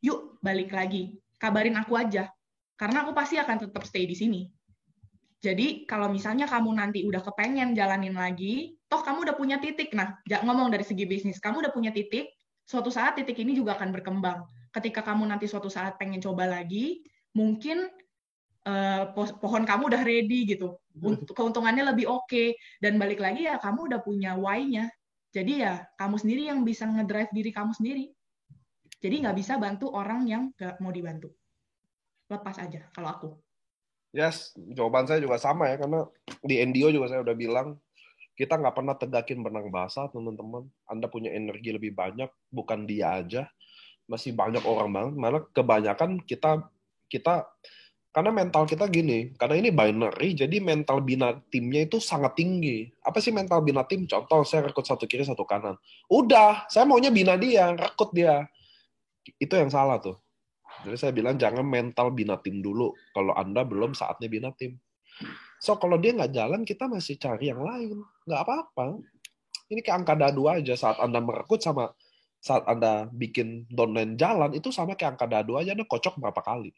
yuk balik lagi, kabarin aku aja, karena aku pasti akan tetap stay di sini. Jadi kalau misalnya kamu nanti udah kepengen jalanin lagi, toh kamu udah punya titik. Nah, ngomong dari segi bisnis, kamu udah punya titik, suatu saat titik ini juga akan berkembang. Ketika kamu nanti suatu saat pengen coba lagi, mungkin pohon kamu udah ready gitu, keuntungannya lebih oke, dan balik lagi ya kamu udah punya why-nya, jadi ya kamu sendiri yang bisa ngedrive diri kamu sendiri, jadi nggak bisa bantu orang yang nggak mau dibantu, lepas aja kalau aku. Yes, jawaban saya juga sama ya, karena di NDO juga saya udah bilang, Kita nggak pernah tegakin benang basah, teman-teman. Anda punya energi lebih banyak, bukan dia aja. Masih banyak orang banget. Malah kebanyakan kita karena mental kita gini, karena ini binary, jadi mental bina timnya itu sangat tinggi. Apa sih mental bina tim? Contoh, saya rekrut satu kiri, satu kanan. Udah, saya maunya bina dia, rekrut dia. Itu yang salah tuh. Jadi saya bilang jangan mental bina tim dulu, kalau Anda belum saatnya bina tim. So, kalau dia nggak jalan, kita masih cari yang lain. Nggak apa-apa. Ini kayak angka dadu aja, saat Anda merekrut sama saat Anda bikin downline jalan, itu sama kayak angka dadu aja, Anda kocok berapa kali.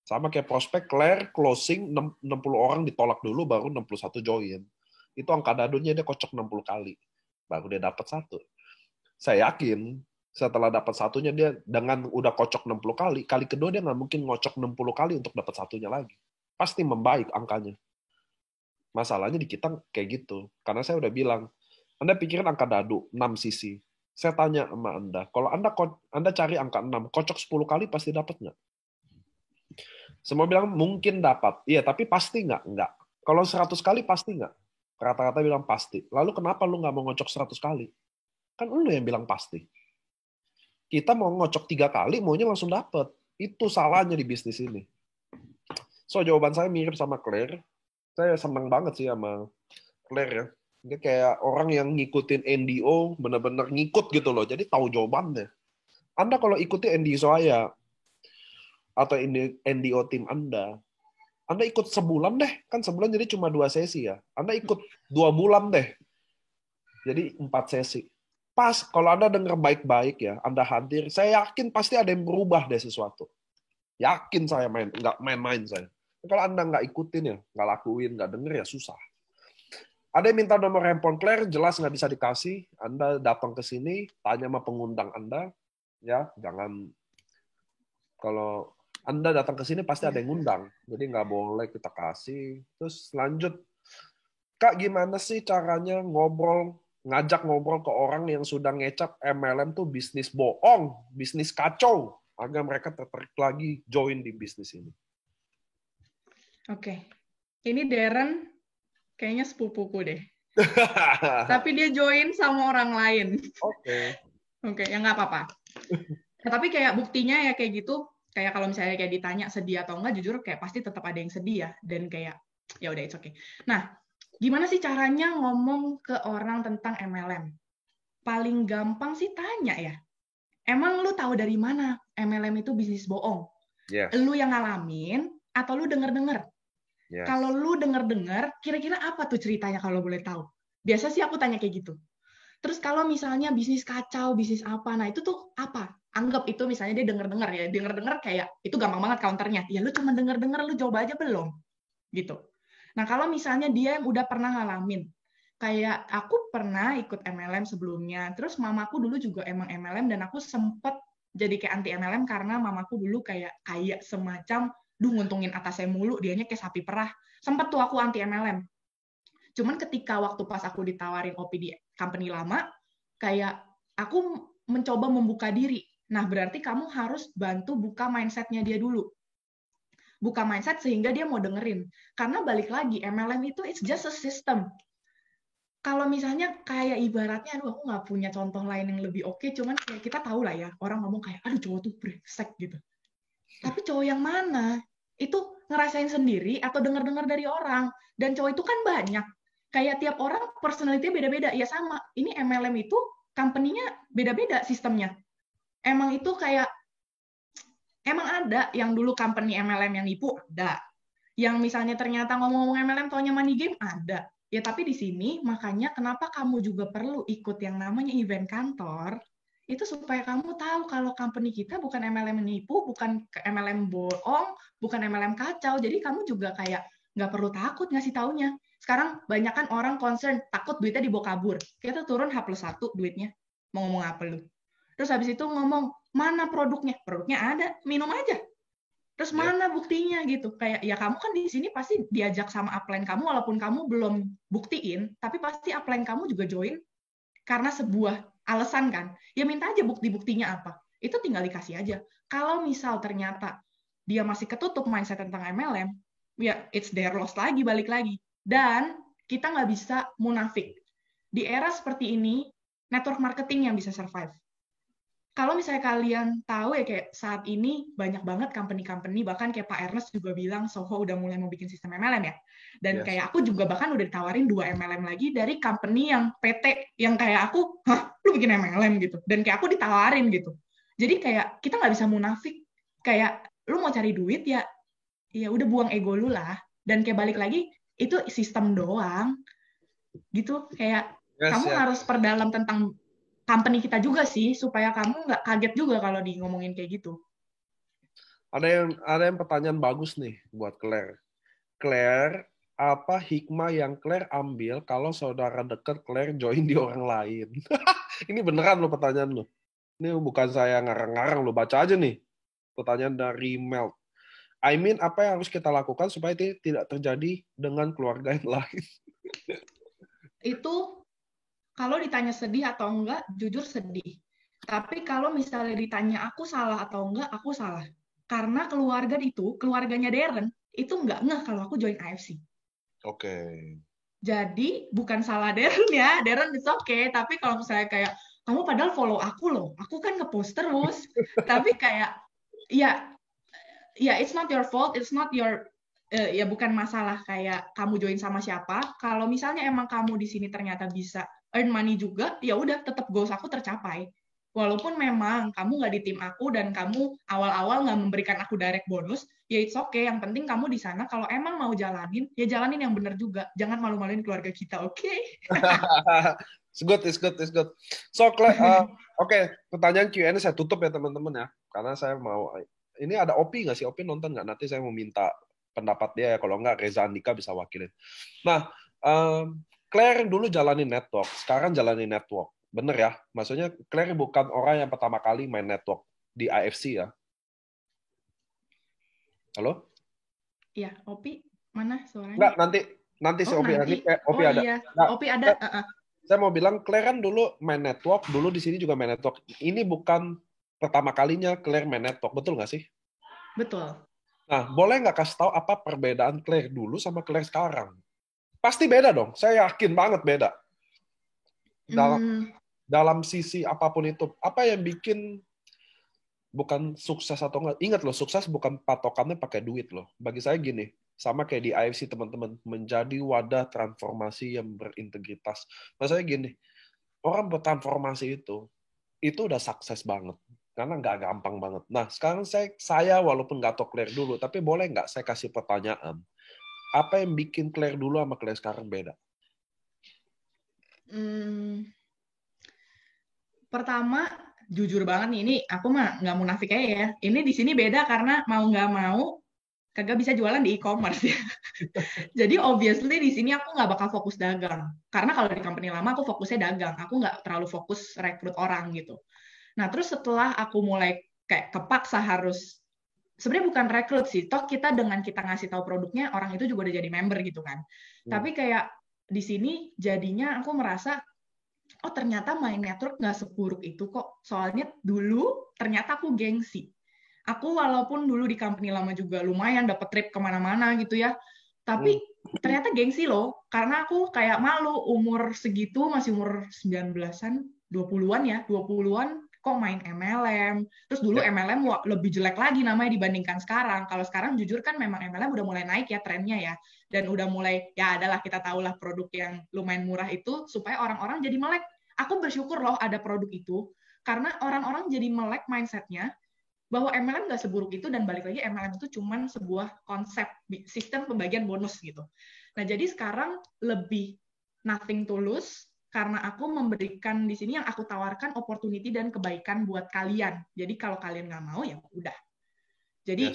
Sama kayak prospek, clear, closing, 60 orang ditolak dulu, baru 61 join. Itu angka dadunya dia kocok 60 kali. Baru dia dapat satu. Saya yakin, setelah dapat satunya, dia dengan udah kocok 60 kali, kali kedua dia nggak mungkin ngocok 60 kali untuk dapat satunya lagi. Pasti membaik angkanya. Masalahnya di kita kayak gitu. Karena saya udah bilang, Anda pikirin angka dadu, 6 sisi. Saya tanya sama Anda, kalau Anda cari angka 6, kocok 10 kali pasti dapat nggak? Semua bilang mungkin dapat. Iya, tapi pasti nggak? Nggak. Kalau 100 kali pasti nggak? Rata-rata bilang pasti. Lalu kenapa lu nggak mau ngocok 100 kali? Kan lu yang bilang pasti. Kita mau ngocok 3 kali, maunya langsung dapat. Itu salahnya di bisnis ini. So, jawaban saya mirip sama Claire. Saya senang banget sih sama Claire ya. Dia kayak orang yang ngikutin NDO, benar-benar ngikut gitu loh. Jadi tahu jawabannya. Anda kalau ikuti NDO saya, atau NDO tim Anda ikut sebulan deh, kan sebulan jadi cuma 2 sesi ya. Anda ikut 2 bulan deh, jadi 4 sesi. Pas, kalau Anda dengar baik-baik ya, Anda hadir, saya yakin pasti ada yang berubah deh sesuatu. Yakin saya nggak main-main saya. Kalau Anda nggak ikutin ya, nggak lakuin, nggak denger ya susah. Ada yang minta nomor handphone Claire, jelas nggak bisa dikasih. Anda datang ke sini, tanya sama pengundang Anda, ya jangan kalau Anda datang ke sini pasti ada yang ngundang, jadi nggak boleh kita kasih. Terus lanjut, Kak, gimana sih caranya ngajak ngobrol ke orang yang sudah ngecap MLM tuh bisnis bohong, bisnis kacau, agar mereka tertarik lagi join di bisnis ini? Oke. Ini Darren kayaknya sepupuku deh. Tapi dia join sama orang lain. Oke. Oke, ya nggak apa-apa. Ya, tapi kayak buktinya ya kayak gitu, kayak kalau misalnya kayak ditanya sedih atau enggak, jujur kayak pasti tetap ada yang sedih ya. Dan kayak, ya udah, it's okay. Nah, gimana sih caranya ngomong ke orang tentang MLM? Paling gampang sih tanya ya. Emang lu tahu dari mana MLM itu bisnis bohong? Yes. Lu yang ngalamin atau lu denger-denger? Yes. Kalau lu denger-denger, kira-kira apa tuh ceritanya kalau boleh tahu? Biasa sih aku tanya kayak gitu. Terus kalau misalnya bisnis kacau, bisnis apa, nah itu tuh apa? Anggap itu misalnya dia denger-denger ya, denger-denger kayak, itu gampang banget counternya. Ya lu cuma denger-denger, lu coba aja belum? Gitu. Nah kalau misalnya dia yang udah pernah ngalamin, kayak aku pernah ikut MLM sebelumnya, terus mamaku dulu juga emang MLM, dan aku sempet jadi kayak anti MLM karena mamaku dulu kayak semacam, nguntungin atasnya mulu, dianya kayak sapi perah. Sempet tuh aku anti MLM. Cuman ketika waktu pas aku ditawarin OP di company lama, kayak aku mencoba membuka diri. Nah, berarti kamu harus bantu buka mindset-nya dia dulu. Buka mindset sehingga dia mau dengerin. Karena balik lagi, MLM itu it's just a system. Kalau misalnya kayak ibaratnya, aduh aku nggak punya contoh lain yang lebih oke, cuman kayak kita tahu lah ya, orang ngomong kayak, aduh cowok tuh brengsek gitu. Tapi cowok yang mana? Itu ngerasain sendiri atau dengar-dengar dari orang. Dan cowok itu kan banyak. Kayak tiap orang personality beda-beda. Ya sama, ini MLM itu company-nya beda-beda sistemnya. Emang itu kayak, emang ada yang dulu company MLM yang nipu, ada. Yang misalnya ternyata ngomong-ngomong MLM taunya money game, ada. Ya tapi di sini, makanya kenapa kamu juga perlu ikut yang namanya event kantor, itu supaya kamu tahu kalau company kita bukan MLM menipu, bukan MLM bohong, bukan MLM kacau. Jadi kamu juga kayak nggak perlu takut ngasih taunya. Sekarang banyak kan orang concern, takut duitnya dibawa kabur. Kita turun H+1 duitnya. Mau ngomong apa lu? Terus habis itu ngomong, mana produknya? Produknya ada, minum aja. Terus mana buktinya gitu? Kayak ya kamu kan di sini pasti diajak sama upline kamu, walaupun kamu belum buktiin, tapi pasti upline kamu juga join karena sebuah alasan kan. Ya minta aja bukti-buktinya apa. Itu tinggal dikasih aja. Kalau misal ternyata dia masih ketutup mindset tentang MLM, ya it's their loss lagi, balik lagi. Dan kita nggak bisa munafik. Di era seperti ini, network marketing yang bisa survive. Kalau misalnya kalian tahu ya kayak saat ini banyak banget company-company, bahkan kayak Pak Ernest juga bilang Soho udah mulai mau bikin sistem MLM ya. Dan kayak aku juga bahkan udah ditawarin 2 MLM lagi dari company yang PT yang kayak aku, hah, lu bikin MLM gitu. Dan kayak aku ditawarin gitu. Jadi kayak kita nggak bisa munafik. Kayak lu mau cari duit ya, ya udah buang ego lu lah. Dan kayak balik lagi itu sistem doang gitu. Kayak kamu harus perdalam tentang company kita juga sih, supaya kamu nggak kaget juga kalau di ngomongin kayak gitu. Ada yang pertanyaan bagus nih buat Claire. Claire, apa hikmah yang Claire ambil kalau saudara dekat Claire join di orang lain? Ini beneran lo pertanyaan lo. Ini bukan saya ngarang-ngarang, lo baca aja nih. Pertanyaan dari Mel. I mean, apa yang harus kita lakukan supaya tidak terjadi dengan keluarga yang lain? Itu kalau ditanya sedih atau enggak, jujur sedih. Tapi kalau misalnya ditanya aku salah atau enggak, aku salah. Karena keluarganya Darren, itu enggak ngeh kalau aku join AFC. Oke. Jadi bukan salah Darren ya, Darren it's okay. Tapi kalau misalnya kayak, kamu padahal follow aku loh, aku kan ngepost terus. Tapi kayak, ya it's not your fault, it's not your ya bukan masalah kayak kamu join sama siapa. Kalau misalnya emang kamu di sini ternyata bisa earn money juga, ya udah tetap goals aku tercapai. Walaupun memang kamu nggak di tim aku dan kamu awal-awal nggak memberikan aku direct bonus, ya it's okay. Yang penting kamu di sana kalau emang mau jalanin, ya jalanin yang benar juga. Jangan malu-maluin keluarga kita, oke? Okay? It's good. So, oke, pertanyaan Q&A saya tutup ya teman-teman ya, karena saya mau. Ini ada Opi nggak sih? Opi nonton nggak? Nanti saya mau minta pendapat dia ya. Kalau nggak, Reza Andika bisa wakilin. Nah, Claire dulu jalanin network, sekarang jalanin network. Bener ya? Maksudnya Claire bukan orang yang pertama kali main network di AFC ya? Halo? Iya, Opi, mana suaranya? Nggak, nanti si Opi. Nanti. Opi ada. Iya, Nggak, Opi ada. Saya mau bilang, Claire kan dulu main network, dulu di sini juga main network. Ini bukan pertama kalinya Claire main network, betul nggak sih? Betul. Nah, boleh nggak kasih tahu apa perbedaan Claire dulu sama Claire sekarang? Pasti beda dong, saya yakin banget beda. Dalam sisi apapun itu, apa yang bikin bukan sukses atau enggak? Ingat loh, sukses bukan patokannya pakai duit loh. Bagi saya gini, sama kayak di AFC teman-teman, menjadi wadah transformasi yang berintegritas. Maksudnya gini, orang bertransformasi itu udah sukses banget. Karena nggak gampang banget. Nah, sekarang saya walaupun nggak tahu Claire dulu, tapi boleh nggak saya kasih pertanyaan? Apa yang bikin Claire dulu sama Claire sekarang beda? Pertama, jujur banget nih, ini aku mah nggak munafik aja ya. Ini di sini beda karena mau nggak mau, kagak bisa jualan di e-commerce ya. Jadi obviously di sini aku nggak bakal fokus dagang. Karena kalau di company lama aku fokusnya dagang. Aku nggak terlalu fokus rekrut orang gitu. Nah terus setelah aku mulai kayak kepaksa harus, sebenarnya bukan rekrut sih. Toh kita dengan kita ngasih tahu produknya, orang itu juga udah jadi member gitu kan. Tapi kayak di sini jadinya aku merasa, oh ternyata main network nggak seburuk itu kok. Soalnya dulu ternyata aku gengsi. Aku walaupun dulu di company lama juga lumayan dapat trip kemana-mana gitu ya, tapi ternyata gengsi loh, karena aku kayak malu umur segitu, masih umur 19-an, 20-an ya, 20-an kok main MLM. Terus dulu MLM lebih jelek lagi namanya dibandingkan sekarang. Kalau sekarang jujur kan memang MLM udah mulai naik ya trennya ya, dan udah mulai, ya adalah kita tahulah produk yang lumayan murah itu supaya orang-orang jadi melek. Aku bersyukur loh ada produk itu, karena orang-orang jadi melek mindsetnya, bahwa MLM nggak seburuk itu, dan balik lagi MLM itu cuma sebuah konsep sistem pembagian bonus gitu. Nah jadi sekarang lebih nothing to lose karena aku memberikan di sini yang aku tawarkan opportunity dan kebaikan buat kalian. Jadi kalau kalian nggak mau ya udah. Jadi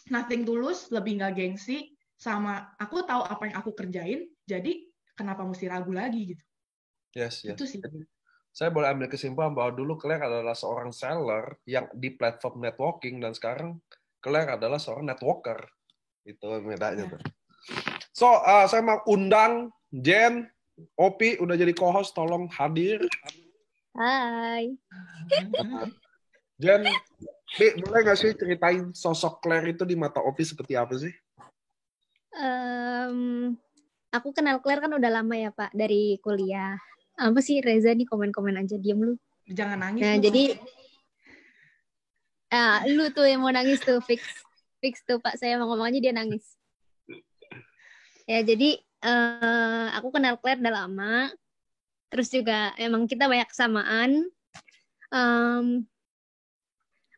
nothing to lose, lebih nggak gengsi, sama aku tahu apa yang aku kerjain. Jadi kenapa mesti ragu lagi gitu? Itu sih. Saya boleh ambil kesimpulan bahwa dulu Claire adalah seorang seller yang di platform networking, dan sekarang Claire adalah seorang networker. Itu bedanya tuh. So, saya mau undang Jen, Opi udah jadi co-host, tolong hadir. Hai. Jen, boleh nggak sih ceritain sosok Claire itu di mata Opi seperti apa sih? aku kenal Claire kan udah lama ya Pak, dari kuliah. Apa sih Reza nih komen-komen aja, diem lu. Jangan nangis. Nah, lu. jadi lu tuh yang mau nangis tuh, fix tuh Pak, saya mau ngomong aja dia nangis. Ya, jadi aku kenal Claire udah lama. Terus juga emang kita banyak kesamaan.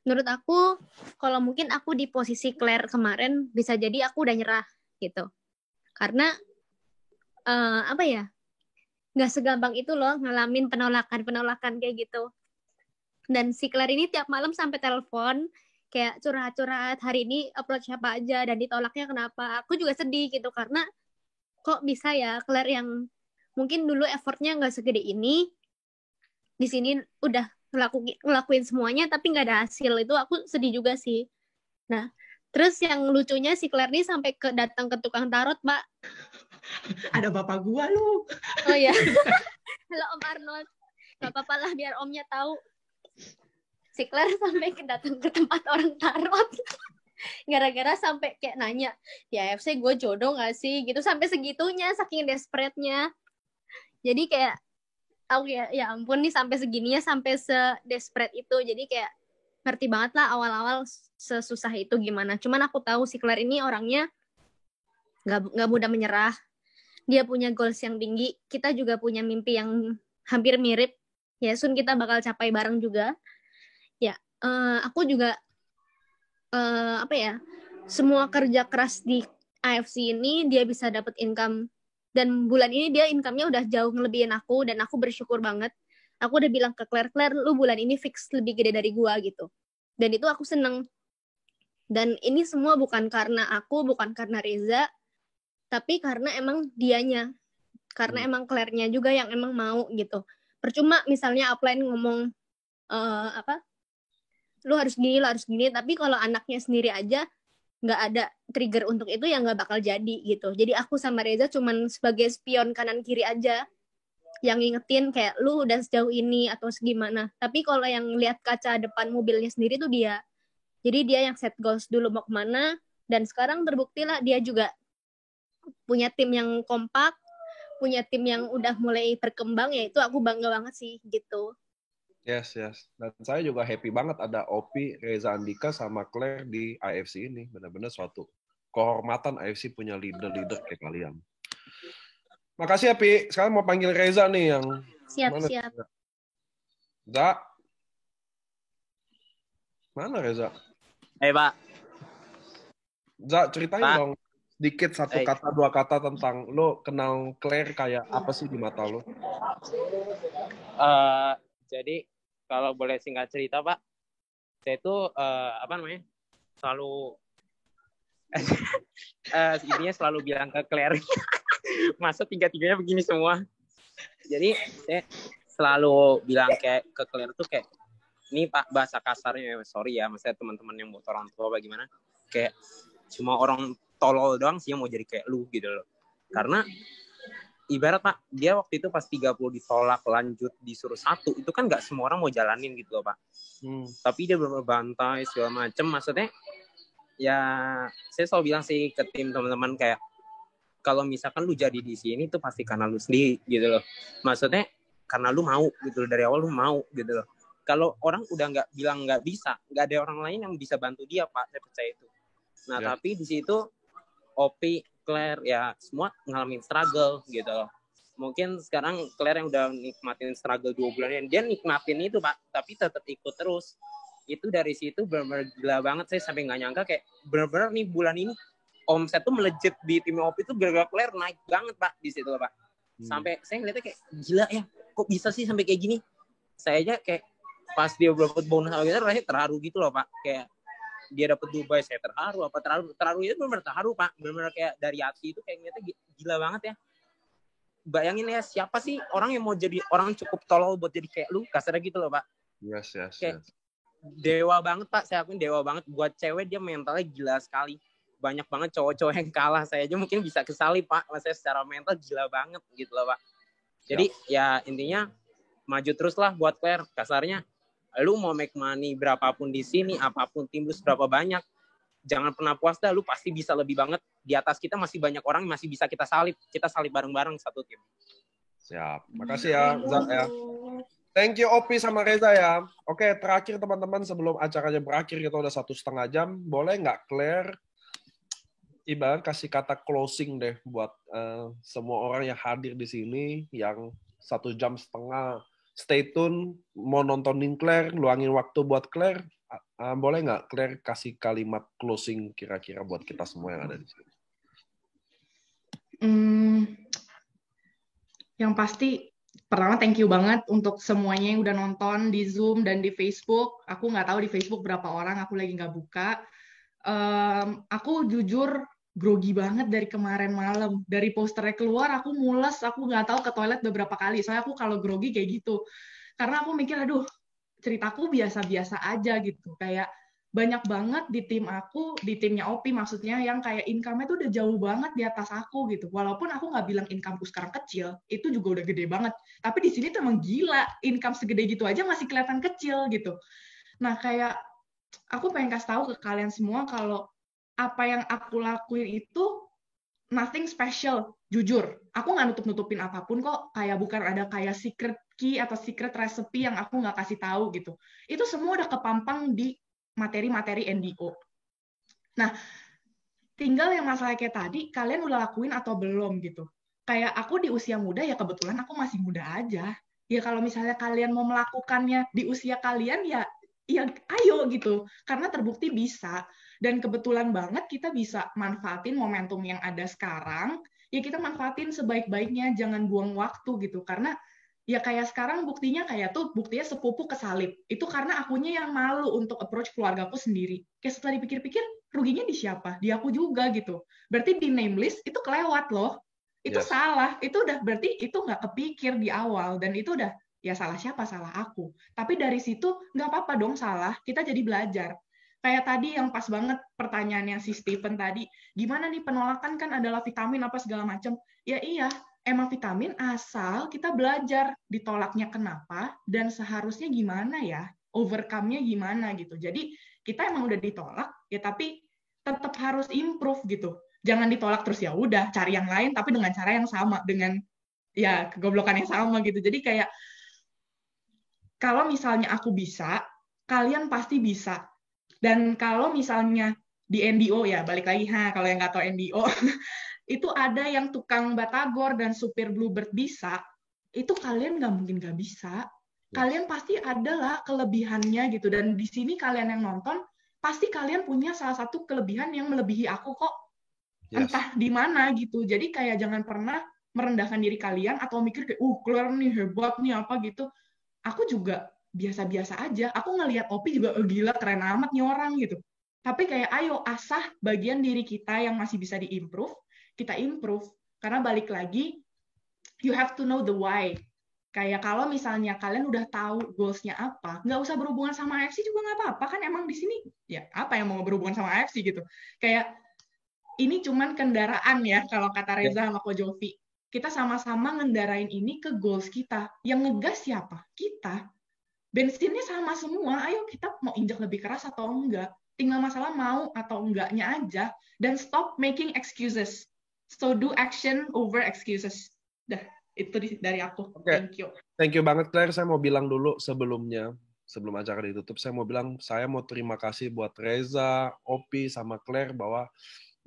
Menurut aku, kalau mungkin aku di posisi Claire kemarin, bisa jadi aku udah nyerah gitu. Karena apa ya, nggak segampang itu loh ngalamin penolakan kayak gitu. Dan si Claire ini tiap malam sampai telepon kayak curhat-curhat, hari ini upload siapa aja dan ditolaknya kenapa. Aku juga sedih gitu karena kok bisa ya Claire yang mungkin dulu effortnya nggak segede ini, di sini udah ngelakuin semuanya tapi nggak ada hasil. Itu aku sedih juga sih. Nah, terus yang lucunya si Claire ini sampai datang ke tukang tarot, Mbak. Ada bapak gua lu. Oh ya. Halo Om Arnold. Gak apa-apa lah biar omnya tahu. Si Claire sampai datang ke tempat orang tarot. Gara-gara sampai kayak nanya, di AFC gue jodoh gak sih? Gitu sampai segitunya, saking desperate-nya. Jadi kayak, ya ampun nih sampai segininya, sampai se-desperate itu. Jadi kayak ngerti banget lah awal-awal sesusah itu gimana. Cuman aku tahu si Claire ini orangnya gak mudah menyerah. Dia punya goals yang tinggi. Kita juga punya mimpi yang hampir mirip. Ya, soon kita bakal capai bareng juga. Ya, aku juga apa ya, semua kerja keras di AFC ini dia bisa dapat income, dan bulan ini dia income-nya udah jauh ngelebihin aku, dan aku bersyukur banget. Aku udah bilang ke Claire, lu bulan ini fix lebih gede dari gua gitu, dan itu aku seneng. Dan ini semua bukan karena aku, bukan karena Reza, tapi karena emang dianya, karena emang Claire-nya juga yang emang mau gitu. Percuma misalnya upline ngomong lu harus gini, tapi kalau anaknya sendiri aja nggak ada trigger untuk itu, ya nggak bakal jadi gitu. Jadi aku sama Reza cuman sebagai spion kanan kiri aja, yang ngingetin kayak lu udah sejauh ini atau segimana. Tapi kalau yang lihat kaca depan mobilnya sendiri tuh dia. Jadi dia yang set goals dulu mau kemana, dan sekarang terbukti lah dia juga punya tim yang kompak, punya tim yang udah mulai berkembang, ya itu aku bangga banget sih gitu. Yes. Dan saya juga happy banget ada Opi, Reza Andika, sama Claire di AFC ini. Benar-benar suatu kehormatan AFC punya leader-leader kayak kalian. Makasih ya, Pi. Sekarang mau panggil Reza nih yang... Siap. Za? Mana Reza? Pak. Za, ceritain dong sedikit satu kata, dua kata tentang lo kenal Claire kayak apa sih di mata lo? Jadi kalau boleh singkat cerita Pak, saya itu selalu intinya selalu bilang ke Claire, masa tiga-tiganya begini semua. Jadi saya selalu bilang kayak ke Claire tuh kayak, ini Pak bahasa kasarnya, sorry ya, maksudnya teman-teman yang buat orang tua bagaimana, kayak cuma orang tolol doang sih yang mau jadi kayak lu gitu loh. Karena ibarat Pak, dia waktu itu pas 30 ditolak, lanjut disuruh 1, itu kan nggak semua orang mau jalanin gitu loh Pak. Tapi dia berbantai segala macem. Maksudnya ya saya selalu bilang sih ke tim teman-teman kayak, kalau misalkan lu jadi di sini tuh pasti karena lu sendiri gitu loh. Maksudnya karena lu mau gitu loh, dari awal lu mau gitu loh. Kalau orang udah nggak bilang nggak bisa, nggak ada orang lain yang bisa bantu dia Pak, saya percaya itu. Nah tapi di situ Opi, Claire ya semua ngalamin struggle gitu loh. Mungkin sekarang Claire yang udah nikmatin struggle 2 bulan, dia nikmatin itu Pak, tapi tetap ikut terus. Itu dari situ benar-benar gila banget, saya sampai nggak nyangka kayak benar-benar nih bulan ini omset tuh melejit di tim Opi itu gara-gara Claire naik banget Pak di situ Pak. Sampai saya ngeliatnya kayak gila ya, kok bisa sih sampai kayak gini. Saya aja kayak pas dia dapat bonus apa gitu rasanya terharu gitu loh Pak. Kayak dia dapat Dubai, saya terharu itu benar-benar terharu Pak, benar-benar kayak dari hati itu kayak ngeliatnya gila banget ya. Bayangin ya, siapa sih orang yang mau jadi orang cukup tolol buat jadi kayak lu, kasarnya gitu loh Pak. Yes. Dewa banget Pak, saya akuin dewa banget. Buat cewek dia mentalnya gila sekali, banyak banget cowok-cowok yang kalah, saya aja mungkin bisa kesalip Pak, maksudnya secara mental gila banget gitu loh Pak. Jadi ya intinya maju terus lah buat Claire, kasarnya lu mau make money berapapun di sini, apapun timbus berapa banyak, jangan pernah puas dah, lu pasti bisa lebih banget. Di atas kita masih banyak orang yang masih bisa kita salip bareng-bareng satu tim. Siap, makasih ya Zak ya. Thank you Opi sama Reza ya. Oke, terakhir teman-teman sebelum acaranya berakhir, kita udah 1,5 jam, boleh nggak Claire Ibarat kasih kata closing deh buat semua orang yang hadir di sini, yang 1,5 jam stay tune, mau nontonin Claire, luangin waktu buat Claire, boleh nggak Claire kasih kalimat closing kira-kira buat kita semua yang ada di sini? Yang pasti, pertama thank you banget untuk semuanya yang udah nonton di Zoom dan di Facebook. Aku nggak tahu di Facebook berapa orang, aku lagi nggak buka. Aku jujur grogi banget dari kemarin malam. Dari posternya keluar, aku mules, aku nggak tahu ke toilet beberapa kali. Soalnya aku kalau grogi kayak gitu. Karena aku mikir, aduh, ceritaku biasa-biasa aja gitu. Kayak banyak banget di tim aku, di timnya Opi maksudnya, yang kayak income-nya tuh udah jauh banget di atas aku gitu. Walaupun aku nggak bilang income-ku sekarang kecil, itu juga udah gede banget. Tapi di sini tuh emang gila, income segede gitu aja masih kelihatan kecil gitu. Nah, kayak aku pengen kasih tahu ke kalian semua kalau apa yang aku lakuin itu nothing special, jujur. Aku nggak nutup-nutupin apapun kok, kayak bukan ada kayak secret key atau secret recipe yang aku nggak kasih tahu gitu. Itu semua udah kepampang di materi-materi NDO. Nah, tinggal yang masalah kayak tadi, kalian udah lakuin atau belum gitu. Kayak aku di usia muda, ya kebetulan aku masih muda aja. Ya kalau misalnya kalian mau melakukannya di usia kalian, ya ayo gitu. Karena terbukti bisa. Dan kebetulan banget kita bisa manfaatin momentum yang ada sekarang, ya kita manfaatin sebaik-baiknya, jangan buang waktu gitu. Karena ya kayak sekarang buktinya sepupu kesalip. Itu karena akunya yang malu untuk approach keluargaku sendiri. Kayak setelah dipikir-pikir, ruginya di siapa? Di aku juga gitu. Berarti di name list itu kelewat loh. Itu salah. Itu udah berarti itu nggak kepikir di awal. Dan itu udah, ya salah siapa? Salah aku. Tapi dari situ nggak apa-apa dong salah. Kita jadi belajar. Kayak tadi yang pas banget pertanyaannya si Stephen tadi, gimana nih penolakan kan adalah vitamin apa segala macam. Ya iya, emang vitamin asal kita belajar ditolaknya kenapa dan seharusnya gimana ya, overcome-nya gimana gitu. Jadi kita emang udah ditolak ya, tapi tetap harus improve gitu. Jangan ditolak terus ya udah cari yang lain tapi dengan cara yang sama, dengan ya kegoblokan yang sama gitu. Jadi kayak kalau misalnya aku bisa, kalian pasti bisa. Dan kalau misalnya di NDO ya balik lagi kalau yang nggak tahu NDO itu ada yang tukang batagor dan supir Bluebird bisa, itu kalian nggak mungkin nggak bisa. Kalian pasti adalah kelebihannya gitu. Dan di sini kalian yang nonton, pasti kalian punya salah satu kelebihan yang melebihi aku kok. Entah di mana gitu. Jadi kayak jangan pernah merendahkan diri kalian atau mikir kayak, Claire nih hebat nih apa gitu. Aku juga biasa-biasa aja. Aku ngelihat Opi juga, gila keren amat nih orang gitu. Tapi kayak ayo asah bagian diri kita yang masih bisa diimprove, kita improve. Karena balik lagi, you have to know the why. Kayak kalau misalnya kalian udah tahu goals-nya apa, nggak usah berhubungan sama AFC juga nggak apa-apa. Kan emang di sini, ya apa yang mau berhubungan sama AFC gitu. Kayak ini cuman kendaraan ya, kalau kata Reza sama Ko Jovi. Kita sama-sama ngendarain ini ke goals kita. Yang ngegas siapa? Kita. Bensinnya sama semua, ayo kita mau injak lebih keras atau enggak. Tinggal masalah mau atau enggaknya aja. Dan stop making excuses. So do action over excuses. Dah, itu dari aku. Thank you. Thank you banget Claire. Saya mau bilang dulu sebelum acara ditutup, saya mau terima kasih buat Reza, Opi, sama Claire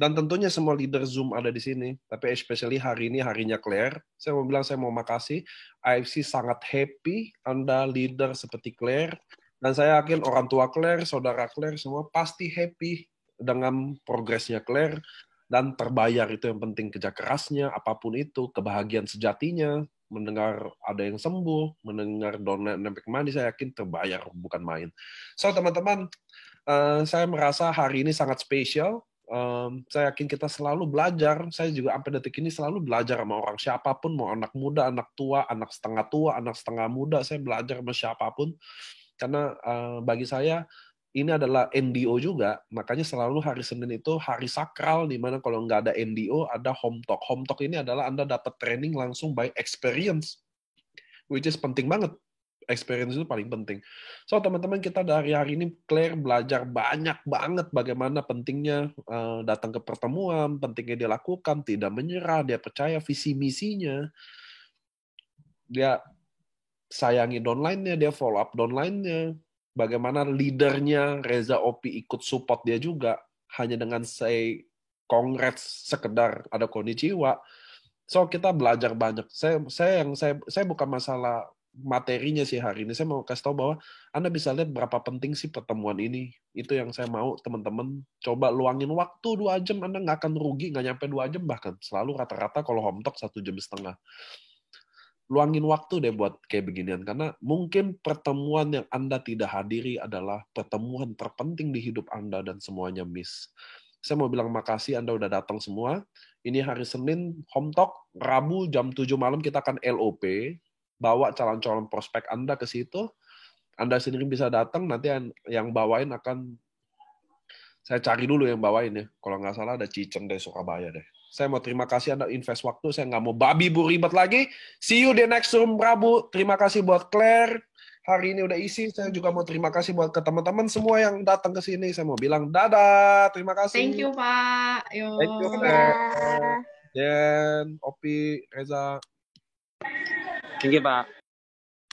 dan tentunya semua leader Zoom ada di sini, tapi especially hari ini harinya Claire. Saya mau makasih. AFC sangat happy Anda leader seperti Claire. Dan saya yakin orang tua Claire, saudara Claire, semua pasti happy dengan progresnya Claire. Dan terbayar, itu yang penting, kerja kerasnya, apapun itu, kebahagiaan sejatinya, mendengar ada yang sembuh, mendengar donat nempel mandi, saya yakin terbayar, bukan main. So teman-teman, saya merasa hari ini sangat spesial. Saya yakin kita selalu belajar. Saya juga sampai detik ini selalu belajar sama orang siapapun, mau anak muda, anak tua, anak setengah muda, saya belajar sama siapapun. Karena bagi saya ini adalah NDO juga, makanya selalu hari Senin itu hari sakral, di mana kalau nggak ada NDO, ada home talk. Home talk ini adalah Anda dapat training langsung by experience, which is penting banget. experience itu paling penting. So teman-teman, kita dari hari ini Claire belajar banyak banget bagaimana pentingnya datang ke pertemuan, pentingnya dia lakukan, tidak menyerah, dia percaya visi misinya, dia sayangi downline-nya, dia follow up downline-nya, bagaimana leadernya Reza Opi ikut support dia juga, hanya dengan say congrats sekedar ada konnichiwa. So kita belajar banyak. Saya bukan masalah materinya sih hari ini. Saya mau kasih tahu bahwa Anda bisa lihat berapa penting sih pertemuan ini. Itu yang saya mau teman-teman coba luangin waktu 2 jam. Anda nggak akan rugi, nggak nyampe 2 jam bahkan. Selalu rata-rata kalau home talk 1,5 jam. Luangin waktu deh buat kayak beginian. Karena mungkin pertemuan yang Anda tidak hadiri adalah pertemuan terpenting di hidup Anda dan semuanya miss. Saya mau bilang makasih Anda udah datang semua. Ini hari Senin, home talk. Rabu jam 7 malam kita akan LOP. Bawa calon-calon prospek Anda ke situ. Anda sendiri bisa datang, nanti yang bawain akan... Saya cari dulu yang bawain ya. Kalau nggak salah ada Cicen dari Surabaya deh. Saya mau terima kasih Anda invest waktu. Saya nggak mau babi bu ribet lagi. See you di next room Rabu. Terima kasih buat Claire. Hari ini udah isi. Saya juga mau terima kasih buat ke teman-teman semua yang datang ke sini. Saya mau bilang dadah. Terima kasih. Thank you, Pak. Yo. Thank you, Dadah. Dan Opi, Reza. Thank you, Pak.